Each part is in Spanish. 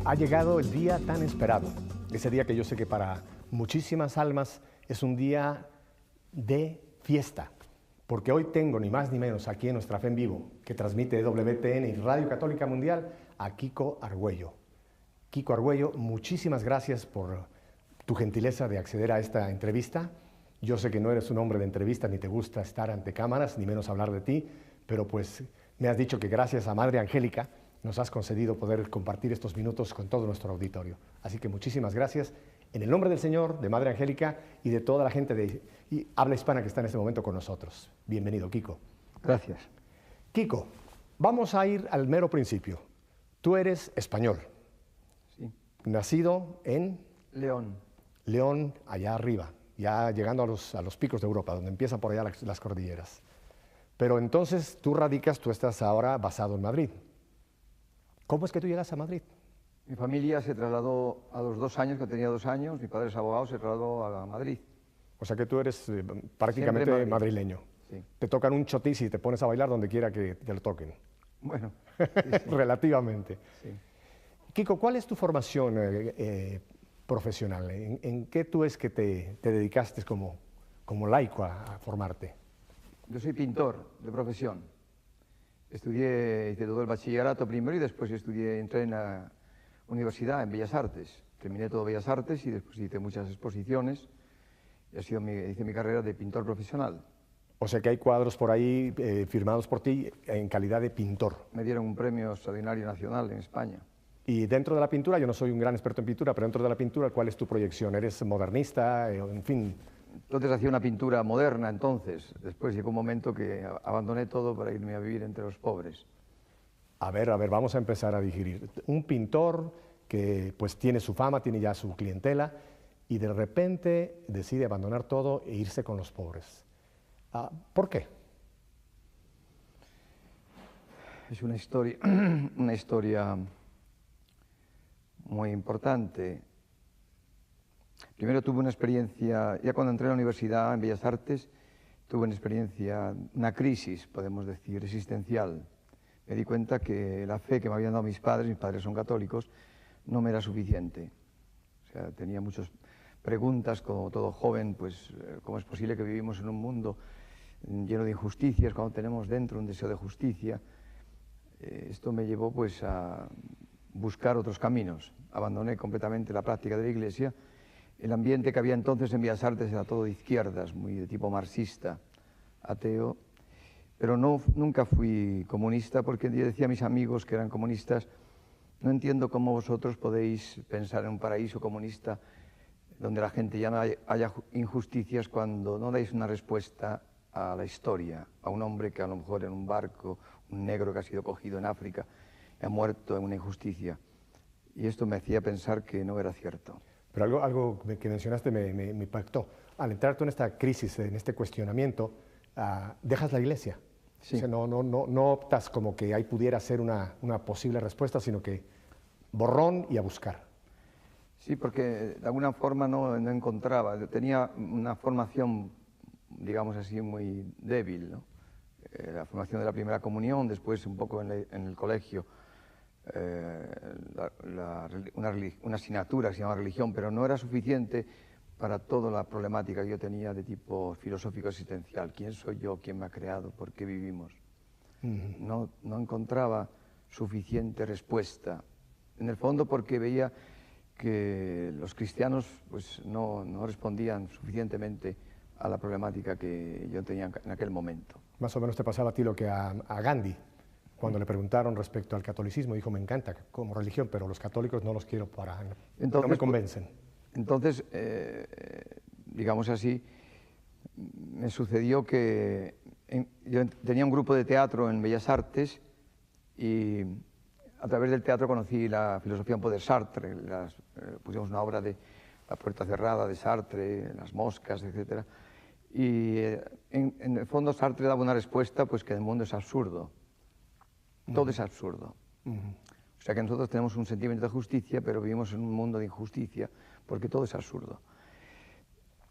Ha llegado el día tan esperado, ese día que yo sé que para muchísimas almas es un día de fiesta, porque hoy tengo ni más ni menos aquí en Nuestra Fe en Vivo, que transmite WTN y Radio Católica Mundial, a Kiko Argüello. Kiko Argüello, muchísimas gracias por tu gentileza de acceder a esta entrevista. Yo sé que no eres un hombre de entrevista, ni te gusta estar ante cámaras, ni menos hablar de ti, pero pues me has dicho que gracias a Madre Angélica nos has concedido poder compartir estos minutos con todo nuestro auditorio. Así que muchísimas gracias. En el nombre del Señor, de Madre Angélica y de toda la gente de habla hispana que está en este momento con nosotros. Bienvenido, Kiko. Gracias. Kiko, vamos a ir al mero principio. Tú eres español. Sí. Nacido en León. León, allá arriba, ya llegando a los picos de Europa, donde empiezan por allá las cordilleras. Pero entonces tú estás ahora basado en Madrid. ¿Cómo es que tú llegas a Madrid? Mi familia se trasladó a los 2 años, que tenía 2 años, mi padre es abogado, se trasladó a Madrid. O sea que tú eres prácticamente madrileño. Sí. Te tocan un chotis y te pones a bailar donde quiera que te lo toquen. Bueno, sí, sí. Relativamente. Sí. Kiko, ¿cuál es tu formación profesional? ¿En qué tú es que te dedicaste como laico a formarte? Yo soy pintor de profesión. Hice todo el bachillerato primero y después entré en la universidad, en Bellas Artes. Terminé todo Bellas Artes y después hice muchas exposiciones y hice mi carrera de pintor profesional. O sea que hay cuadros por ahí firmados por ti en calidad de pintor. Me dieron un premio extraordinario nacional en España. Y dentro de la pintura, yo no soy un gran experto en pintura, pero dentro de la pintura, ¿cuál es tu proyección? ¿Eres modernista? En fin. Entonces hacía una pintura moderna entonces. Después llegó un momento que abandoné todo para irme a vivir entre los pobres. A ver, vamos a empezar a digerir. Un pintor que pues tiene su fama, tiene ya su clientela y de repente decide abandonar todo e irse con los pobres. ¿Por qué? Es una historia muy importante. Primero tuve una experiencia, ya cuando entré a la universidad en Bellas Artes, tuve una experiencia, una crisis, podemos decir, existencial. Me di cuenta que la fe que me habían dado mis padres son católicos, no me era suficiente. O sea, tenía muchas preguntas, como todo joven, pues, ¿cómo es posible que vivimos en un mundo lleno de injusticias cuando tenemos dentro un deseo de justicia? Esto me llevó, pues, a buscar otros caminos. Abandoné completamente la práctica de la Iglesia. El ambiente que había entonces en Bellas Artes era todo de izquierdas, muy de tipo marxista, ateo, pero nunca fui comunista porque yo decía a mis amigos que eran comunistas, no entiendo cómo vosotros podéis pensar en un paraíso comunista donde la gente ya no haya injusticias cuando no dais una respuesta a la historia, a un hombre que a lo mejor en un barco, un negro que ha sido cogido en África, ha muerto en una injusticia. Y esto me hacía pensar que no era cierto. Pero algo que mencionaste me impactó. Al entrar tú en esta crisis, en este cuestionamiento, dejas la Iglesia. Sí. O sea, no optas como que ahí pudiera ser una posible respuesta, sino que borrón y a buscar. Sí, porque de alguna forma no encontraba. Tenía una formación, digamos así, muy débil, ¿no? La formación de la primera comunión, después un poco en el colegio, una asignatura que se llama religión, pero no era suficiente para toda la problemática que yo tenía de tipo filosófico existencial. ¿Quién soy yo? ¿Quién me ha creado? ¿Por qué vivimos? No encontraba suficiente respuesta. En el fondo porque veía que los cristianos pues, no respondían suficientemente a la problemática que yo tenía en aquel momento. Más o menos te pasaba a ti lo que a Gandhi. Cuando le preguntaron respecto al catolicismo, dijo, me encanta como religión, pero los católicos no los quiero no me convencen. Entonces, digamos así, me sucedió que yo tenía un grupo de teatro en Bellas Artes y a través del teatro conocí la filosofía un poco de Sartre. Pusimos una obra de La puerta cerrada de Sartre, Las moscas, etc. Y en el fondo Sartre daba una respuesta pues que el mundo es absurdo. Todo es absurdo. O sea que nosotros tenemos un sentimiento de justicia, pero vivimos en un mundo de injusticia, porque todo es absurdo.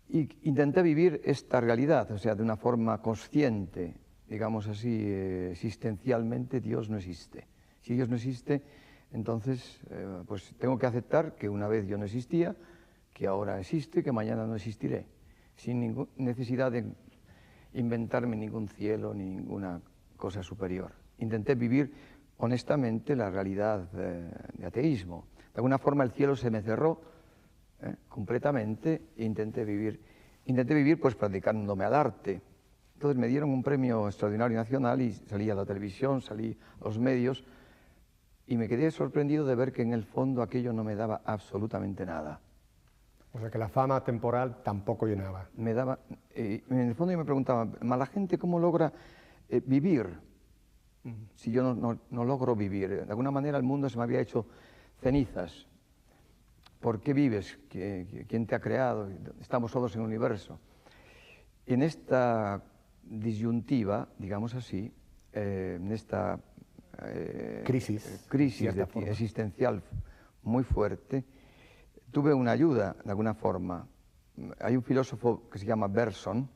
Y intenté vivir esta realidad, o sea, de una forma consciente, digamos así, existencialmente, Dios no existe. Si Dios no existe, Entonces, pues tengo que aceptar que una vez yo no existía, que ahora existe, que mañana no existiré, sin ninguna necesidad de inventarme ningún cielo, ninguna cosa superior. Intenté vivir honestamente la realidad de ateísmo. De alguna forma el cielo se me cerró completamente e intenté vivir pues practicándome al arte. Entonces me dieron un premio extraordinario nacional y salí a la televisión, salí a los medios y me quedé sorprendido de ver que en el fondo aquello no me daba absolutamente nada. O sea que la fama temporal tampoco llenaba. Me daba, en el fondo yo me preguntaba, ¿la gente cómo logra vivir si yo no logro vivir? De alguna manera el mundo se me había hecho cenizas. ¿Por qué vives? ¿Quién te ha creado? Estamos todos en el universo. En esta disyuntiva, digamos así, en esta crisis existencial muy fuerte, tuve una ayuda, de alguna forma. Hay un filósofo que se llama Bergson,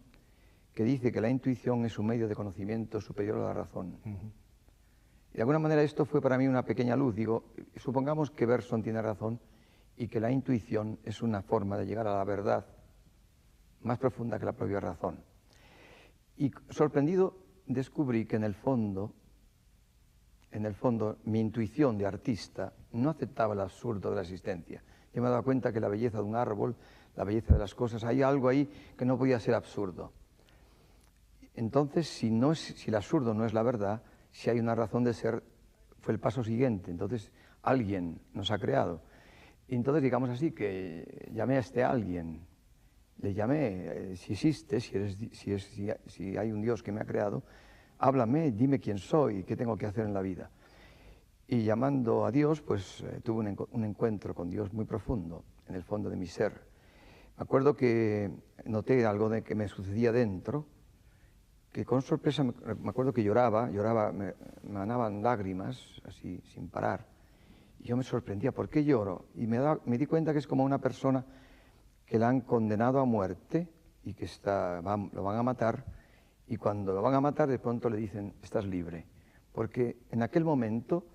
que dice que la intuición es un medio de conocimiento superior a la razón. Y de alguna manera esto fue para mí una pequeña luz. Digo, supongamos que Bergson tiene razón y que la intuición es una forma de llegar a la verdad más profunda que la propia razón. Y sorprendido descubrí que en el fondo, mi intuición de artista no aceptaba el absurdo de la existencia. Yo me he dado cuenta que la belleza de un árbol, la belleza de las cosas, hay algo ahí que no podía ser absurdo. Entonces, si el absurdo no es la verdad, si hay una razón de ser, fue el paso siguiente. Entonces, alguien nos ha creado. Y entonces, digamos así, que llamé a este alguien, le llamé, si existe, si hay un Dios que me ha creado, háblame, dime quién soy, qué tengo que hacer en la vida. Y llamando a Dios, pues tuve un encuentro con Dios muy profundo, en el fondo de mi ser. Me acuerdo que noté algo de que me sucedía dentro, que con sorpresa me acuerdo que lloraba, me manaban lágrimas, así, sin parar. Y yo me sorprendía, ¿por qué lloro? Y me di cuenta que es como una persona que la han condenado a muerte y que lo van a matar, y cuando lo van a matar de pronto le dicen, estás libre. Porque en aquel momento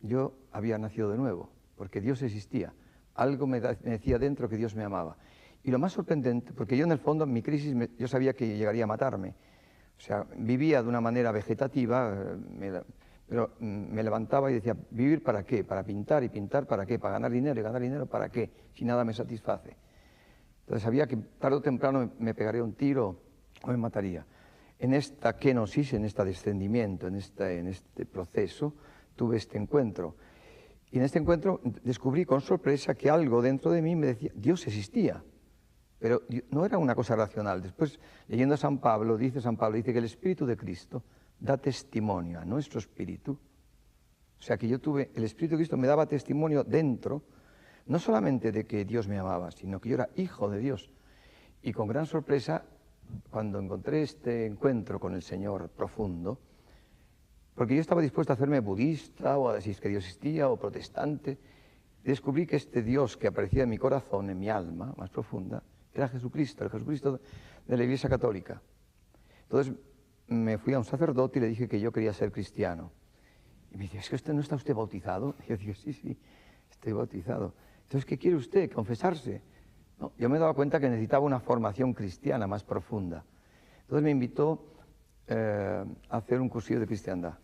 yo había nacido de nuevo, porque Dios existía. Algo me decía dentro que Dios me amaba. Y lo más sorprendente, porque yo en el fondo, en mi crisis, yo sabía que llegaría a matarme. O sea, vivía de una manera vegetativa, pero me levantaba y decía, ¿vivir para qué? ¿Para pintar? ¿Y pintar para qué? ¿Para ganar dinero? ¿Y ganar dinero para qué? Si nada me satisface. Entonces sabía que tarde o temprano me pegaría un tiro o me mataría. En esta kenosis, en este descendimiento, en este proceso, tuve este encuentro. Y en este encuentro descubrí con sorpresa que algo dentro de mí me decía, Dios existía. Pero no era una cosa racional. Después, leyendo a San Pablo, dice que el Espíritu de Cristo da testimonio a nuestro espíritu. O sea que el Espíritu de Cristo me daba testimonio dentro, no solamente de que Dios me amaba, sino que yo era hijo de Dios. Y con gran sorpresa, cuando encontré este encuentro con el Señor profundo, porque yo estaba dispuesto a hacerme budista o a decir que Dios existía o protestante, descubrí que este Dios que aparecía en mi corazón, en mi alma más profunda, era Jesucristo, el Jesucristo de la Iglesia Católica. Entonces me fui a un sacerdote y le dije que yo quería ser cristiano. Y me dice, ¿es que no está usted bautizado? Y yo digo, sí, estoy bautizado. Entonces, ¿qué quiere usted? ¿Confesarse? No, yo me daba cuenta que necesitaba una formación cristiana más profunda. Entonces me invitó a hacer un cursillo de cristiandad.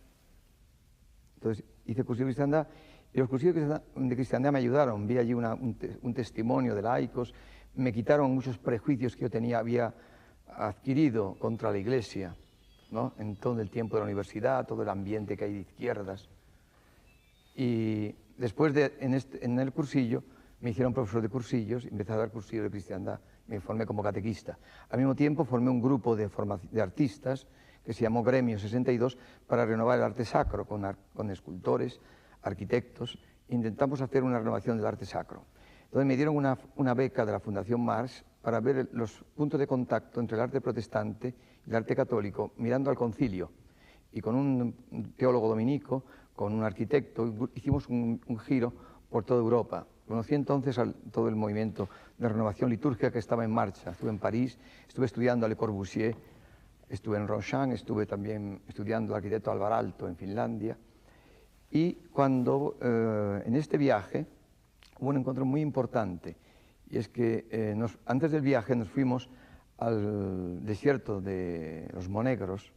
Entonces hice cursillo de cristiandad y los cursillos de cristiandad me ayudaron. Vi allí un testimonio de laicos, me quitaron muchos prejuicios que yo había adquirido contra la Iglesia, ¿no? En todo el tiempo de la universidad, todo el ambiente que hay de izquierdas. Y después en el cursillo me hicieron profesor de cursillos, empecé a dar cursillos de cristiandad, me formé como catequista. Al mismo tiempo formé un grupo de artistas que se llamó Gremio 62 para renovar el arte sacro con escultores, arquitectos. Intentamos hacer una renovación del arte sacro. Entonces me dieron una beca de la Fundación Marx para ver los puntos de contacto entre el arte protestante y el arte católico, mirando al concilio. Y con un teólogo dominico, con un arquitecto, hicimos un giro por toda Europa. Conocí entonces todo el movimiento de renovación litúrgica que estaba en marcha. Estuve en París, estuve estudiando a Le Corbusier, estuve en Rochamps, estuve también estudiando al arquitecto Alvar Aalto en Finlandia. Y cuando en este viaje hubo un encuentro muy importante, y es que antes del viaje nos fuimos al desierto de los Monegros,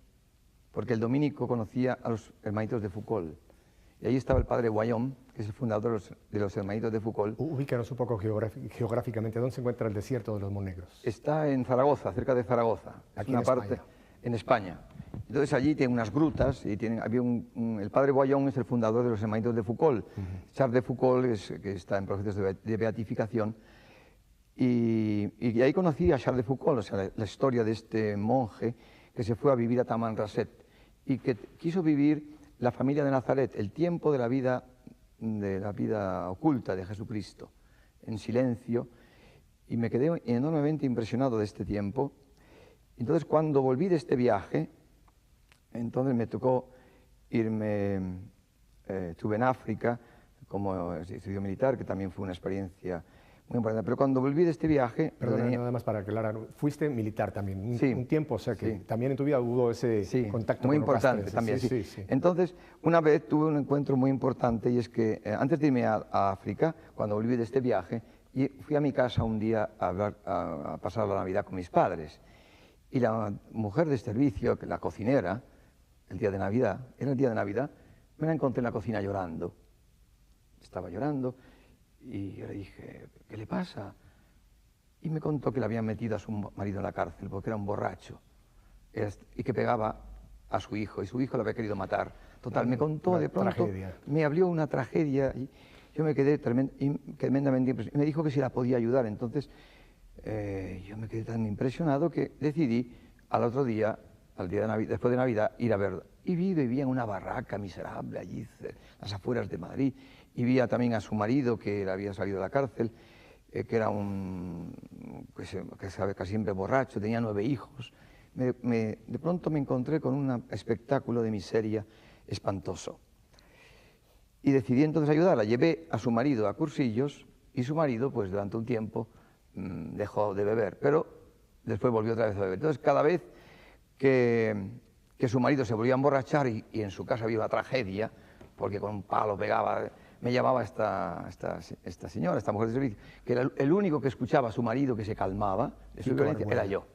porque el dominico conocía a los hermanitos de Foucault. Y ahí estaba el padre Guayón, que es el fundador de los hermanitos de Foucault. Ubícanos un poco geográficamente. ¿Dónde se encuentra el desierto de los Monegros? Está en Zaragoza, cerca de Zaragoza. Aquí una en parte España. En España. Entonces allí tiene unas grutas y el padre Guayón es el fundador de los hermanitos de Foucault. Charles de Foucault, que está en proceso de beatificación. Y ahí conocí a Charles de Foucault, o sea, la historia de este monje que se fue a vivir a Tamanrasset y que quiso vivir la familia de Nazaret, el tiempo de la vida oculta de Jesucristo, en silencio, y me quedé enormemente impresionado de este tiempo. Entonces, cuando volví de este viaje, entonces me tocó irme, estuve en África como servicio militar, que también fue una experiencia muy importante. Pero cuando volví de este viaje... Perdona, nada más para aclarar, fuiste militar también, Sí, un tiempo, o sea que sí. también en tu vida hubo ese contacto muy con los importante castrenses. también, Sí, sí. sí, sí. Entonces, una vez tuve un encuentro muy importante y es que antes de irme a África, cuando volví de este viaje, fui a mi casa un día a pasar la Navidad con mis padres. Y la mujer de servicio, la cocinera, el día de Navidad, era el día de Navidad, me la encontré en la cocina llorando. Estaba llorando y yo le dije, ¿qué le pasa? Y me contó que le habían metido a su marido en la cárcel porque era un borracho y que pegaba a su hijo, y su hijo lo había querido matar. Total, me contó Una de pronto, tragedia. me abrió una tragedia y yo me quedé tremendamente impresionado. Me dijo que si la podía ayudar, entonces yo me quedé tan impresionado que decidí al otro día, al día de Navidad, después de Navidad, ir a verla. Y vivía en una barraca miserable allí, a las afueras de Madrid, y vi también a su marido que había salido de la cárcel, que era que siempre borracho, tenía 9 hijos. De pronto me encontré con un espectáculo de miseria espantoso. Y decidí entonces ayudarla. Llevé a su marido a cursillos y su marido, pues durante un tiempo, dejó de beber, pero después volvió otra vez a beber. Entonces, cada vez que su marido se volvía a emborrachar y en su casa había una tragedia, porque con un palo pegaba, me llamaba esta señora, esta mujer de servicio, que era el único que escuchaba a su marido que se calmaba de su violencia, era yo.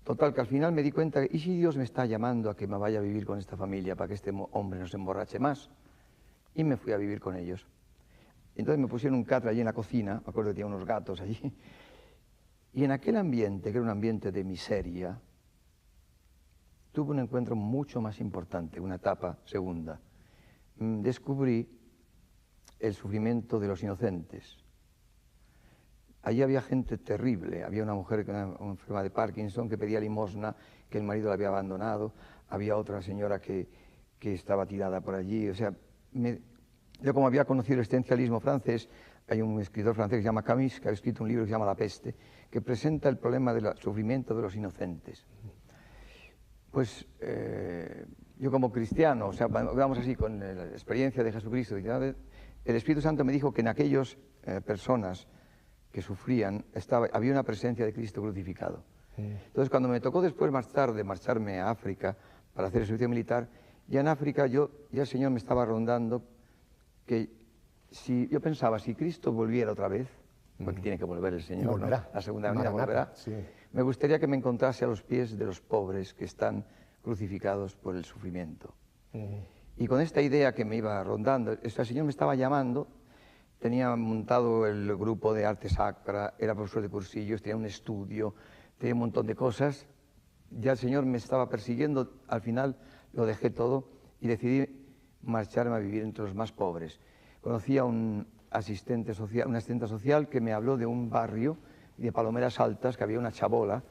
Total, que al final me di cuenta, ¿y si Dios me está llamando a que me vaya a vivir con esta familia para que este hombre no se emborrache más? Y me fui a vivir con ellos. Entonces me pusieron un catre allí en la cocina, me acuerdo que tenía unos gatos allí, y en aquel ambiente, que era un ambiente de miseria, tuve un encuentro mucho más importante, una etapa segunda. Descubrí el sufrimiento de los inocentes. Allí había gente terrible, había una mujer una enferma de Parkinson que pedía limosna, que el marido la había abandonado, había otra señora que estaba tirada por allí, o sea, yo como había conocido el existencialismo francés, hay un escritor francés que se llama Camus, que ha escrito un libro que se llama La peste, que presenta el problema del sufrimiento de los inocentes. Pues yo como cristiano, o sea, vamos así, con la experiencia de Jesucristo, el Espíritu Santo me dijo que en aquellas personas que sufrían había una presencia de Cristo crucificado. Entonces, cuando me tocó después, más tarde, marcharme a África para hacer el servicio militar, ya en África ya el Señor me estaba rondando que yo pensaba, si Cristo volviera otra vez, porque tiene que volver el Señor, volverá. ¿no? La segunda venida volverá, sí. Me gustaría que me encontrase a los pies de los pobres que están crucificados por el sufrimiento. Y con esta idea que me iba rondando, el Señor me estaba llamando, tenía montado el grupo de arte sacra, era profesor de cursillos, tenía un estudio, tenía un montón de cosas. Ya el Señor me estaba persiguiendo, al final lo dejé todo y decidí marcharme a vivir entre los más pobres. Conocí a una asistente social que me habló de un barrio de Palomeras Altas, que había una chabola,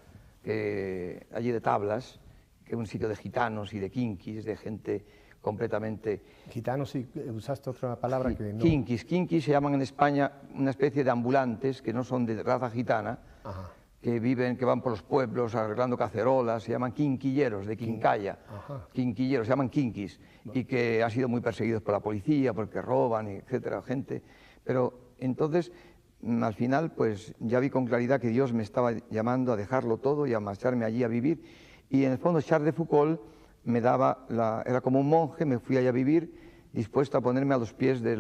allí de tablas, que es un sitio de gitanos y de kinkis, de gente completamente... Gitanos, sí, usaste otra palabra Sí, que no... Kinkis se llaman en España una especie de ambulantes que no son de raza gitana, Ajá. que van por los pueblos arreglando cacerolas, se llaman quinquilleros, de quincalla, quinquilleros, se llaman kinkis, y que han sido muy perseguidos por la policía porque roban, etcétera, gente. Pero entonces, al final, pues ya vi con claridad que Dios me estaba llamando a dejarlo todo y a marcharme allí a vivir. Y en el fondo Charles de Foucault me daba, era como un monje, me fui allá a vivir, dispuesto a ponerme a los pies de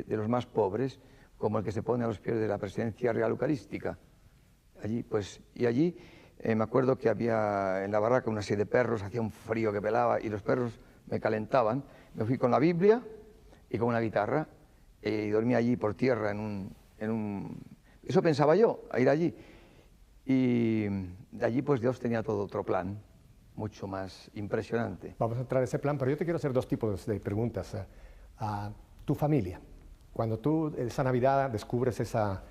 los más pobres, como el que se pone a los pies de la presencia real eucarística. Allí, pues, y allí me acuerdo que había en la barraca una serie de perros, hacía un frío que pelaba y los perros me calentaban. Me fui con la Biblia y con una guitarra y dormí allí por tierra Eso pensaba yo, a ir allí. Y de allí pues Dios tenía todo otro plan, mucho más impresionante. Vamos a entrar en ese plan, pero yo te quiero hacer dos tipos de preguntas. A tu familia, cuando tú esa Navidad descubres esa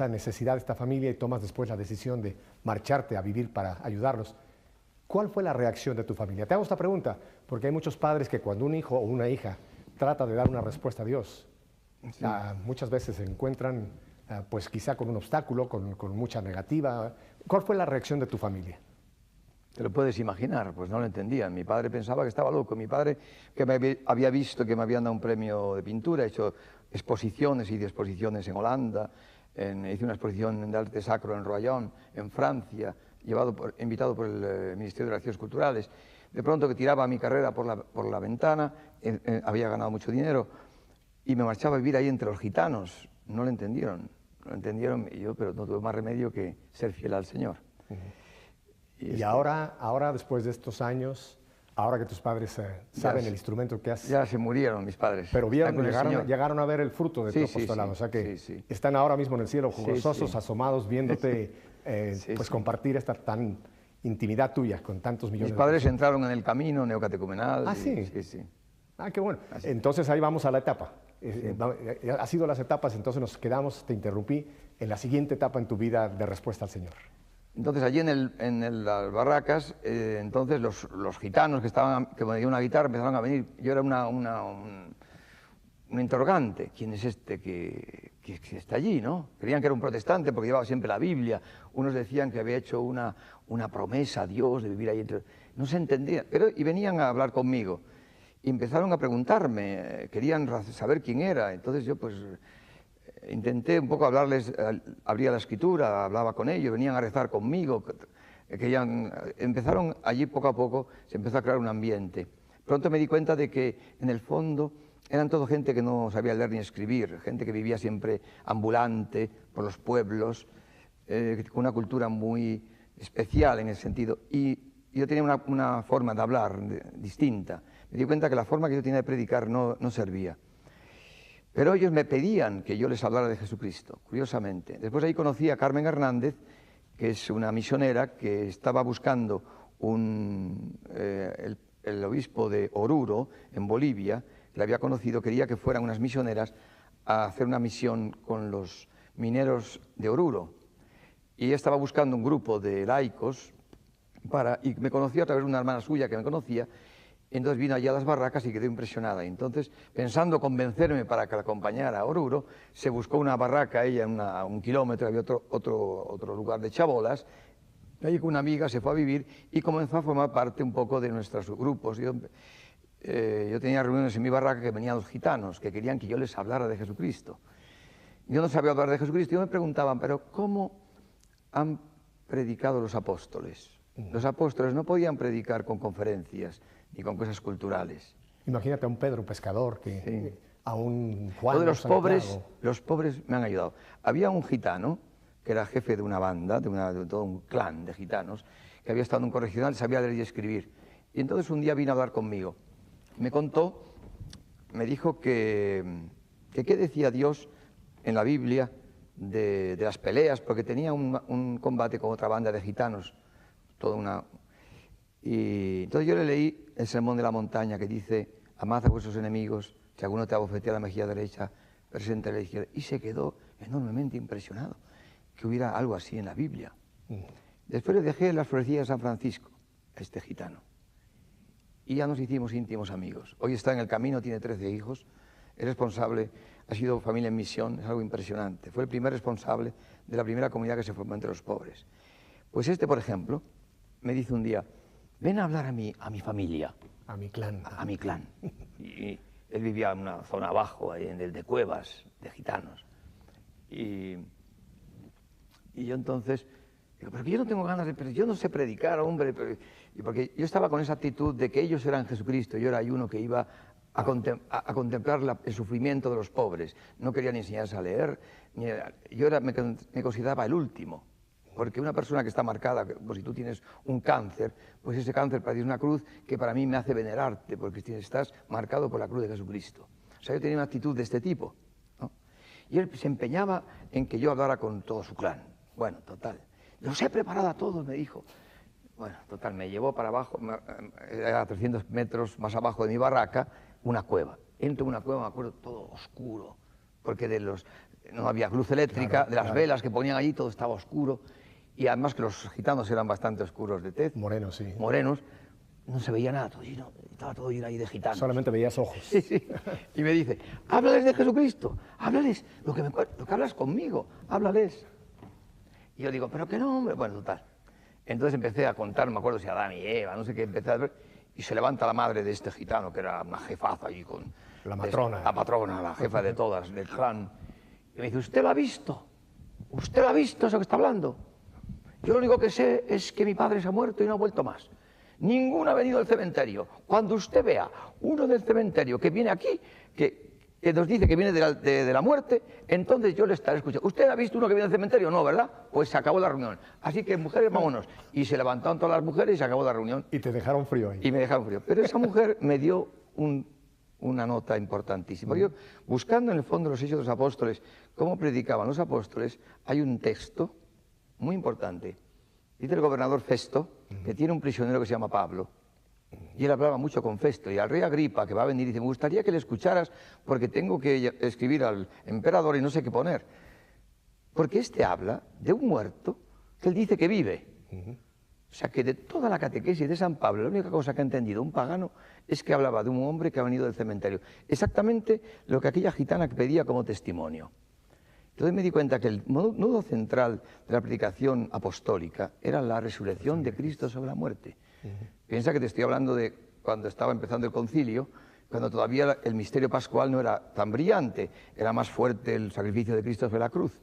necesidad de esta familia y tomas después la decisión de marcharte a vivir para ayudarlos, ¿cuál fue la reacción de tu familia? Te hago esta pregunta porque hay muchos padres que cuando un hijo o una hija trata de dar una respuesta a Dios, sí, muchas veces se encuentran pues quizá con un obstáculo, con mucha negativa. ¿Cuál fue la reacción de tu familia? Te lo puedes imaginar, pues no lo entendían. Mi padre pensaba que estaba loco. Mi padre, que me había visto que me habían dado un premio de pintura, he hecho exposiciones y exposiciones en Holanda, hice una exposición de arte sacro en Royan, en Francia, invitado por el Ministerio de Relaciones Culturales. De pronto que tiraba mi carrera por la ventana, había ganado mucho dinero y me marchaba a vivir ahí entre los gitanos. No lo entendieron, y yo, pero no tuve más remedio que ser fiel al Señor. Y ahora, después de estos años, ahora que tus padres saben el instrumento que has... Ya se murieron mis padres. Pero llegaron a ver el fruto de tu apostolado. O sea que están ahora mismo en el cielo, gozosos, asomados, viéndote pues compartir esta tan intimidad tuya con tantos millones de personas. Mis padres entraron en el camino neocatecumenal. Sí. Ah, qué bueno. Entonces ahí vamos a la etapa. Ha sido las etapas, entonces nos quedamos, te interrumpí, en la siguiente etapa en tu vida de respuesta al Señor. Entonces allí en las barracas, entonces los gitanos que me dieron una guitarra empezaron a venir. Yo era un interrogante. ¿Quién es este que está allí, no? Creían que era un protestante porque llevaba siempre la Biblia. Unos decían que había hecho una promesa a Dios de vivir ahí. No se entendía, y venían a hablar conmigo. Y empezaron a preguntarme, querían saber quién era. Entonces yo pues intenté un poco hablarles, abría la escritura, hablaba con ellos, venían a rezar conmigo. Empezaron allí poco a poco, se empezó a crear un ambiente. Pronto me di cuenta de que en el fondo eran todo gente que no sabía leer ni escribir, gente que vivía siempre ambulante por los pueblos, con una cultura muy especial en ese sentido. Y yo tenía una forma de hablar distinta. Me di cuenta que la forma que yo tenía de predicar no servía. Pero ellos me pedían que yo les hablara de Jesucristo, curiosamente. Después ahí conocí a Carmen Hernández, que es una misionera que estaba buscando el obispo de Oruro, en Bolivia, que la había conocido, quería que fueran unas misioneras a hacer una misión con los mineros de Oruro. Y ella estaba buscando un grupo de laicos y me conoció a través de una hermana suya que me conocía. Entonces vino allí a las barracas y quedé impresionada. Entonces, pensando convencerme para que la acompañara a Oruro, se buscó una barraca, ella a 1 kilómetro, había otro lugar de chabolas. Allí con una amiga se fue a vivir y comenzó a formar parte un poco de nuestros grupos. Yo tenía reuniones en mi barraca que venían los gitanos, que querían que yo les hablara de Jesucristo. Yo no sabía hablar de Jesucristo y me preguntaban, pero ¿cómo han predicado los apóstoles? Los apóstoles no podían predicar con conferencias ni con cosas culturales. Imagínate a un Pedro, un pescador, a un Juan... Todos los pobres me han ayudado. Había un gitano, que era jefe de una banda, de todo un clan de gitanos, que había estado en un correccional, sabía leer y escribir. Y entonces un día vino a hablar conmigo. Me contó, me dijo que qué decía Dios en la Biblia de las peleas, porque tenía un combate con otra banda de gitanos, Y entonces yo le leí el Sermón de la Montaña que dice: amad a vuestros enemigos, si alguno te abofetea la mejilla derecha, presente la izquierda. Y se quedó enormemente impresionado que hubiera algo así en la Biblia. Después le dejé las florecillas de San Francisco, a este gitano. Y ya nos hicimos íntimos amigos. Hoy está en el camino, tiene 13 hijos, es responsable, ha sido familia en misión, es algo impresionante. Fue el primer responsable de la primera comunidad que se formó entre los pobres. Pues por ejemplo, me dice un día: ven a hablar a mi familia. A mi clan. A mi clan. Y él vivía en una zona abajo, ahí en el de cuevas, de gitanos. Y yo entonces digo: pero que yo no tengo ganas pero yo no sé predicar, hombre. Y porque yo estaba con esa actitud de que ellos eran Jesucristo, yo era uno que iba a contemplar el sufrimiento de los pobres. No quería ni enseñarse a leer. Me consideraba el último. Porque una persona que está marcada, pues si tú tienes un cáncer, pues ese cáncer para ti es una cruz que para mí me hace venerarte, porque estás marcado por la cruz de Jesucristo. O sea, yo tenía una actitud de este tipo, ¿no? Y él se empeñaba en que yo hablara con todo su clan. Bueno, total. Los he preparado a todos, me dijo. Bueno, total, me llevó para abajo, a 300 metros más abajo de mi barraca, una cueva. Entro en una cueva, me acuerdo, todo oscuro, porque no había luz eléctrica, de las velas que ponían allí, todo estaba oscuro. Y además que los gitanos eran bastante oscuros de tez. Morenos, sí. Morenos. No se veía nada, todo lleno, estaba todo lleno ahí de gitanos. Solamente veías ojos. Sí, sí. Y me dice, háblales de Jesucristo, háblales, lo que hablas conmigo, háblales. Y yo digo, pero que no, hombre. Bueno, total. Entonces empecé a contar, me acuerdo si Adán y Eva, no sé qué, empecé a ver, y se levanta la madre de este gitano, que era una jefaza allí con... La matrona. La patrona, la jefa de todas, del clan. Y me dice, ¿usted lo ha visto? ¿Usted lo ha visto eso que está hablando? Yo lo único que sé es que mi padre se ha muerto y no ha vuelto más. Ninguno ha venido del cementerio. Cuando usted vea uno del cementerio que viene aquí, que nos dice que viene de la muerte, entonces yo le estaré escuchando. ¿Usted ha visto uno que viene del cementerio? No, ¿verdad? Pues se acabó la reunión. Así que, mujeres, vámonos. Y se levantaron todas las mujeres y se acabó la reunión. Y te dejaron frío ahí. Y me dejaron frío. Pero esa mujer me dio una nota importantísima. Yo, buscando en el fondo los Hechos de los Apóstoles, cómo predicaban los apóstoles, hay un texto muy importante. Dice el gobernador Festo que tiene un prisionero que se llama Pablo. Y él hablaba mucho con Festo. Y al rey Agripa, que va a venir, dice, me gustaría que le escucharas porque tengo que escribir al emperador y no sé qué poner. Porque este habla de un muerto que él dice que vive. O sea, que de toda la catequesis de San Pablo, la única cosa que ha entendido un pagano es que hablaba de un hombre que ha venido del cementerio. Exactamente lo que aquella gitana pedía como testimonio. Entonces me di cuenta que el nudo central de la predicación apostólica era la resurrección de Cristo sobre la muerte. Piensa que te estoy hablando de cuando estaba empezando el concilio, cuando todavía el misterio pascual no era tan brillante, era más fuerte el sacrificio de Cristo sobre la cruz.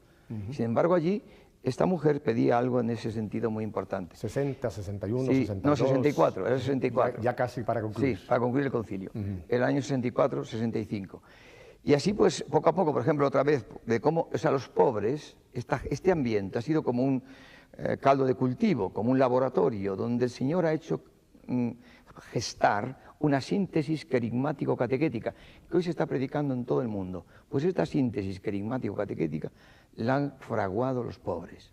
Sin embargo, allí esta mujer pedía algo en ese sentido muy importante. 60, 61, sí, 62... No, 64, era 64. Ya casi para concluir. Sí, para concluir el concilio. El año 64, 65. Y así, pues, poco a poco, por ejemplo, otra vez, de cómo, o sea, los pobres, este ambiente ha sido como un caldo de cultivo, como un laboratorio, donde el Señor ha hecho gestar una síntesis querigmático-catequética, que hoy se está predicando en todo el mundo. Pues esta síntesis querigmático-catequética la han fraguado los pobres.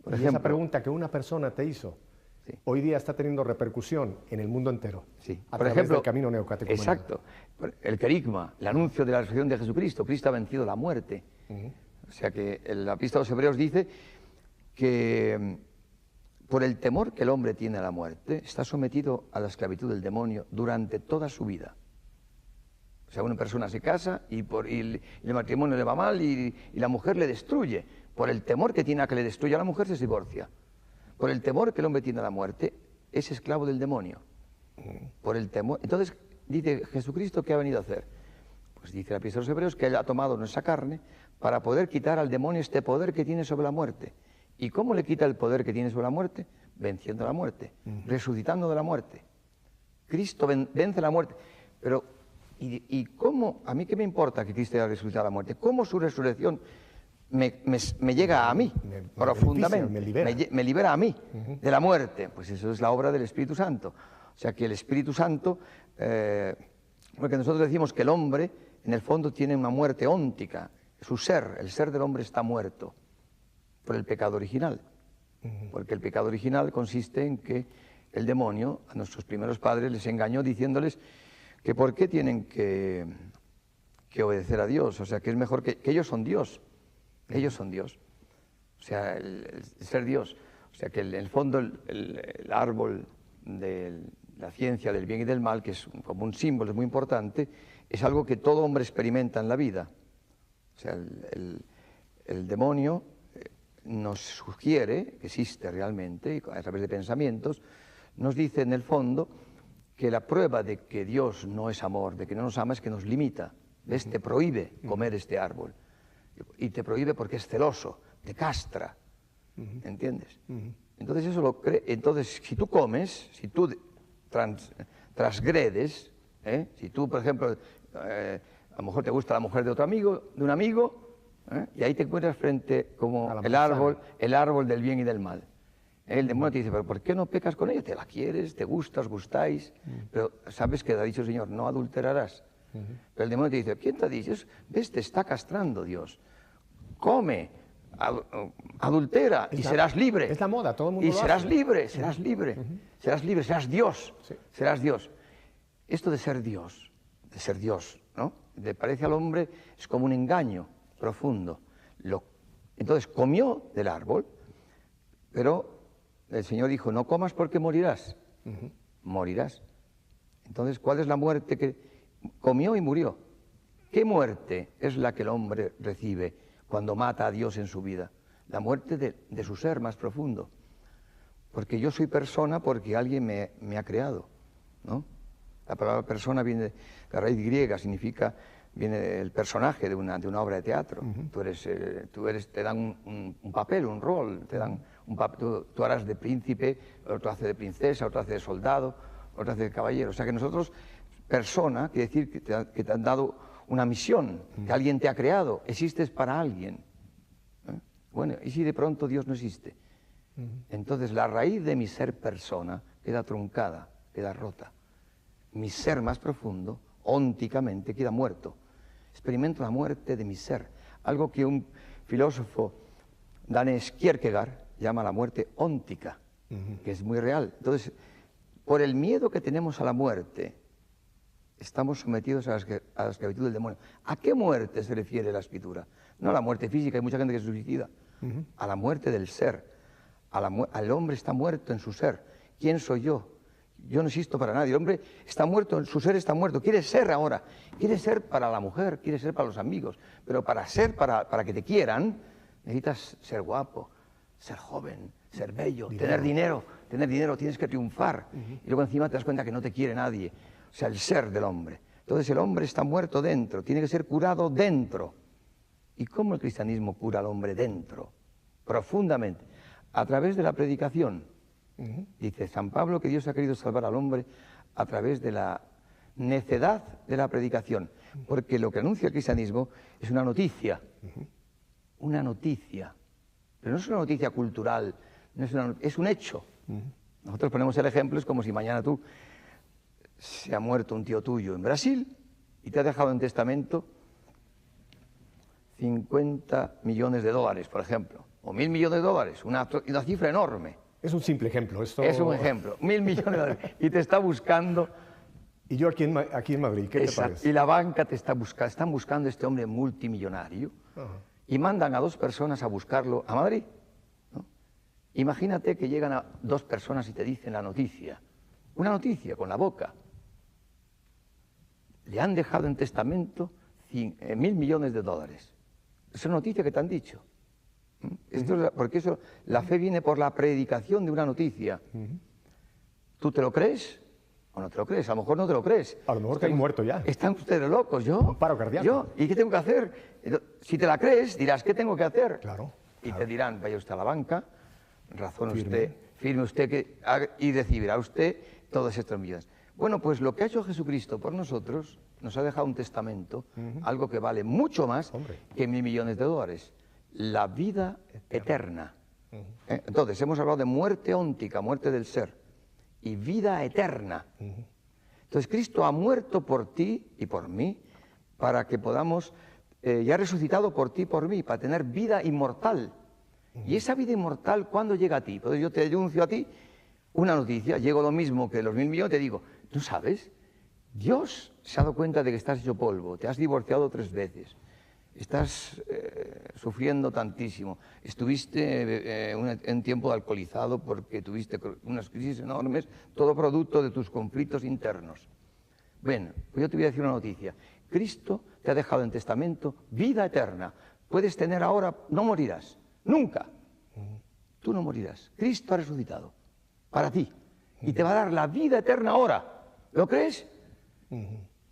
Por ejemplo, esa pregunta que una persona te hizo, sí, hoy día está teniendo repercusión en el mundo entero. Sí. Por ejemplo, del camino neocatecumenal. Exacto. El querigma, el anuncio de la resurrección de Jesucristo. Cristo ha vencido la muerte. O sea que la epístola a los Hebreos dice que por el temor que el hombre tiene a la muerte, está sometido a la esclavitud del demonio durante toda su vida. O sea, una persona se casa y el matrimonio le va mal y la mujer le destruye. Por el temor que tiene a que le destruya a la mujer, se divorcia. Por el temor que el hombre tiene a la muerte, es esclavo del demonio. Por el temor. Entonces, dice Jesucristo, ¿qué ha venido a hacer? Pues dice la epístola a los Hebreos que Él ha tomado nuestra carne para poder quitar al demonio este poder que tiene sobre la muerte. ¿Y cómo le quita el poder que tiene sobre la muerte? Venciendo la muerte, resucitando de la muerte. Cristo vence la muerte. Pero, ¿y cómo? ¿A mí qué me importa que Cristo haya resucitado la muerte? ¿Cómo su resurrección me llega a mí profundamente? Me libera a mí de la muerte. Pues eso es la obra del Espíritu Santo. O sea que el Espíritu Santo, porque nosotros decimos que el hombre, en el fondo, tiene una muerte óntica. Su ser, el ser del hombre está muerto por el pecado original. Porque el pecado original consiste en que el demonio, a nuestros primeros padres, les engañó diciéndoles que por qué tienen que obedecer a Dios. O sea, que es mejor que ellos son Dios. Ellos son Dios. O sea, el ser Dios. O sea, que en el fondo el árbol de la ciencia del bien y del mal, que es como un símbolo, es muy importante, es algo que todo hombre experimenta en la vida. O sea, el demonio nos sugiere, que existe realmente, a través de pensamientos, nos dice en el fondo que la prueba de que Dios no es amor, de que no nos ama, es que nos limita. ¿Ves? Te prohíbe comer este árbol. Y te prohíbe porque es celoso, te castra. ¿Entiendes? Entonces eso lo cree. Entonces, si tú comes, si tú transgredes Si tú, por ejemplo, a lo mejor te gusta la mujer de otro amigo, de un amigo, y ahí te encuentras frente como el árbol del bien y del mal. El demonio te dice, pero ¿por qué no pecas con ella? Te la quieres, te gusta, os gustáis, pero sabes que te ha dicho el Señor, no adulterarás. Pero el demonio te dice, ¿quién te ha dicho? ¿Ves? Te está castrando Dios. Come, adultera y serás libre. Es la moda, todo el mundo y lo serás hace. libre, serás libre, serás libre, serás Dios, Sí. serás Dios. Esto de ser Dios, ¿no? Le parece al hombre, es como un engaño profundo. Entonces comió del árbol, pero el Señor dijo, no comas porque morirás. Morirás. Entonces, ¿cuál es la muerte que comió y murió? ¿Qué muerte es la que el hombre recibe cuando mata a Dios en su vida? La muerte de su ser más profundo. Porque yo soy persona porque alguien me ha creado, ¿no? La palabra persona viene de la raíz griega, viene del personaje de una obra de teatro. Te dan un papel, un rol, te dan tú harás de príncipe, otro hace de princesa, otro hace de soldado, otro hace de caballero. O sea que nosotros, persona, quiere decir que te han dado una misión, que alguien te ha creado, existes para alguien. Bueno, ¿y si de pronto Dios no existe? Entonces la raíz de mi ser persona queda truncada, queda rota. Mi ser más profundo, ónticamente, queda muerto. Experimento la muerte de mi ser, algo que un filósofo danés, Kierkegaard, llama la muerte óntica, que es muy real. Entonces, por el miedo que tenemos a la muerte, estamos sometidos a la esclavitud del demonio. ¿A qué muerte se refiere la Escritura? No a la muerte física, hay mucha gente que se suicida, a la muerte del ser. Al hombre está muerto en su ser. ¿Quién soy yo? Yo no existo para nadie. El hombre está muerto, su ser está muerto. Quiere ser ahora. Quiere ser para la mujer, quiere ser para los amigos. Pero para que te quieran, necesitas ser guapo, ser joven, ser bello, tener dinero. Tener dinero, tienes que triunfar. Y luego encima te das cuenta que no te quiere nadie. O sea, el ser del hombre. Entonces el hombre está muerto dentro, tiene que ser curado dentro. ¿Y cómo el cristianismo cura al hombre dentro? Profundamente. A través de la predicación. Dice San Pablo que Dios ha querido salvar al hombre a través de la necedad de la predicación. Porque lo que anuncia el cristianismo es una noticia. Una noticia. Pero no es una noticia cultural, es un hecho. Nosotros ponemos el ejemplo, es como si mañana se ha muerto un tío tuyo en Brasil y te ha dejado en testamento 50 millones de dólares, por ejemplo, o 1.000 millones de dólares, una cifra enorme. Es un simple ejemplo. Es un ejemplo, 1.000 millones de dólares. Y te está buscando. Y yo aquí en Madrid, ¿qué te parece? Y la banca te está buscando, están buscando a este hombre multimillonario y mandan a 2 personas a buscarlo a Madrid, ¿no? Imagínate que llegan a 2 personas y te dicen la noticia, una noticia con la boca. Le han dejado en testamento 1.000 millones de dólares. Es una noticia que te han dicho. Porque la fe viene por la predicación de una noticia. ¿Tú te lo crees o no te lo crees? A lo mejor no te lo crees. A lo mejor hay muerto ya. Están ustedes locos, yo. Un paro cardíaco. ¿Y qué tengo que hacer? Si te la crees, dirás, ¿qué tengo que hacer? Claro. Y te dirán, vaya usted a la banca, firme usted y recibirá usted todos estos millones. Bueno, pues lo que ha hecho Jesucristo por nosotros, nos ha dejado un testamento, algo que vale mucho más que 1.000 millones de dólares. La vida eterna. Entonces, hemos hablado de muerte óntica, muerte del ser, y vida eterna. Entonces, Cristo ha muerto por ti y por mí, para que podamos, y ha resucitado por ti y por mí, para tener vida inmortal. Y esa vida inmortal, ¿cuándo llega a ti? Entonces yo te anuncio a ti una noticia, llego lo mismo que los 1.000 millones, te digo, ¿tú sabes? Dios se ha dado cuenta de que estás hecho polvo, te has divorciado 3 veces. Estás sufriendo tantísimo. Estuviste en tiempo alcoholizado porque tuviste unas crisis enormes, todo producto de tus conflictos internos. Bueno, pues yo te voy a decir una noticia. Cristo te ha dejado en testamento vida eterna. Puedes tener ahora, no morirás, nunca. Tú no morirás. Cristo ha resucitado para ti y te va a dar la vida eterna ahora. ¿Lo crees?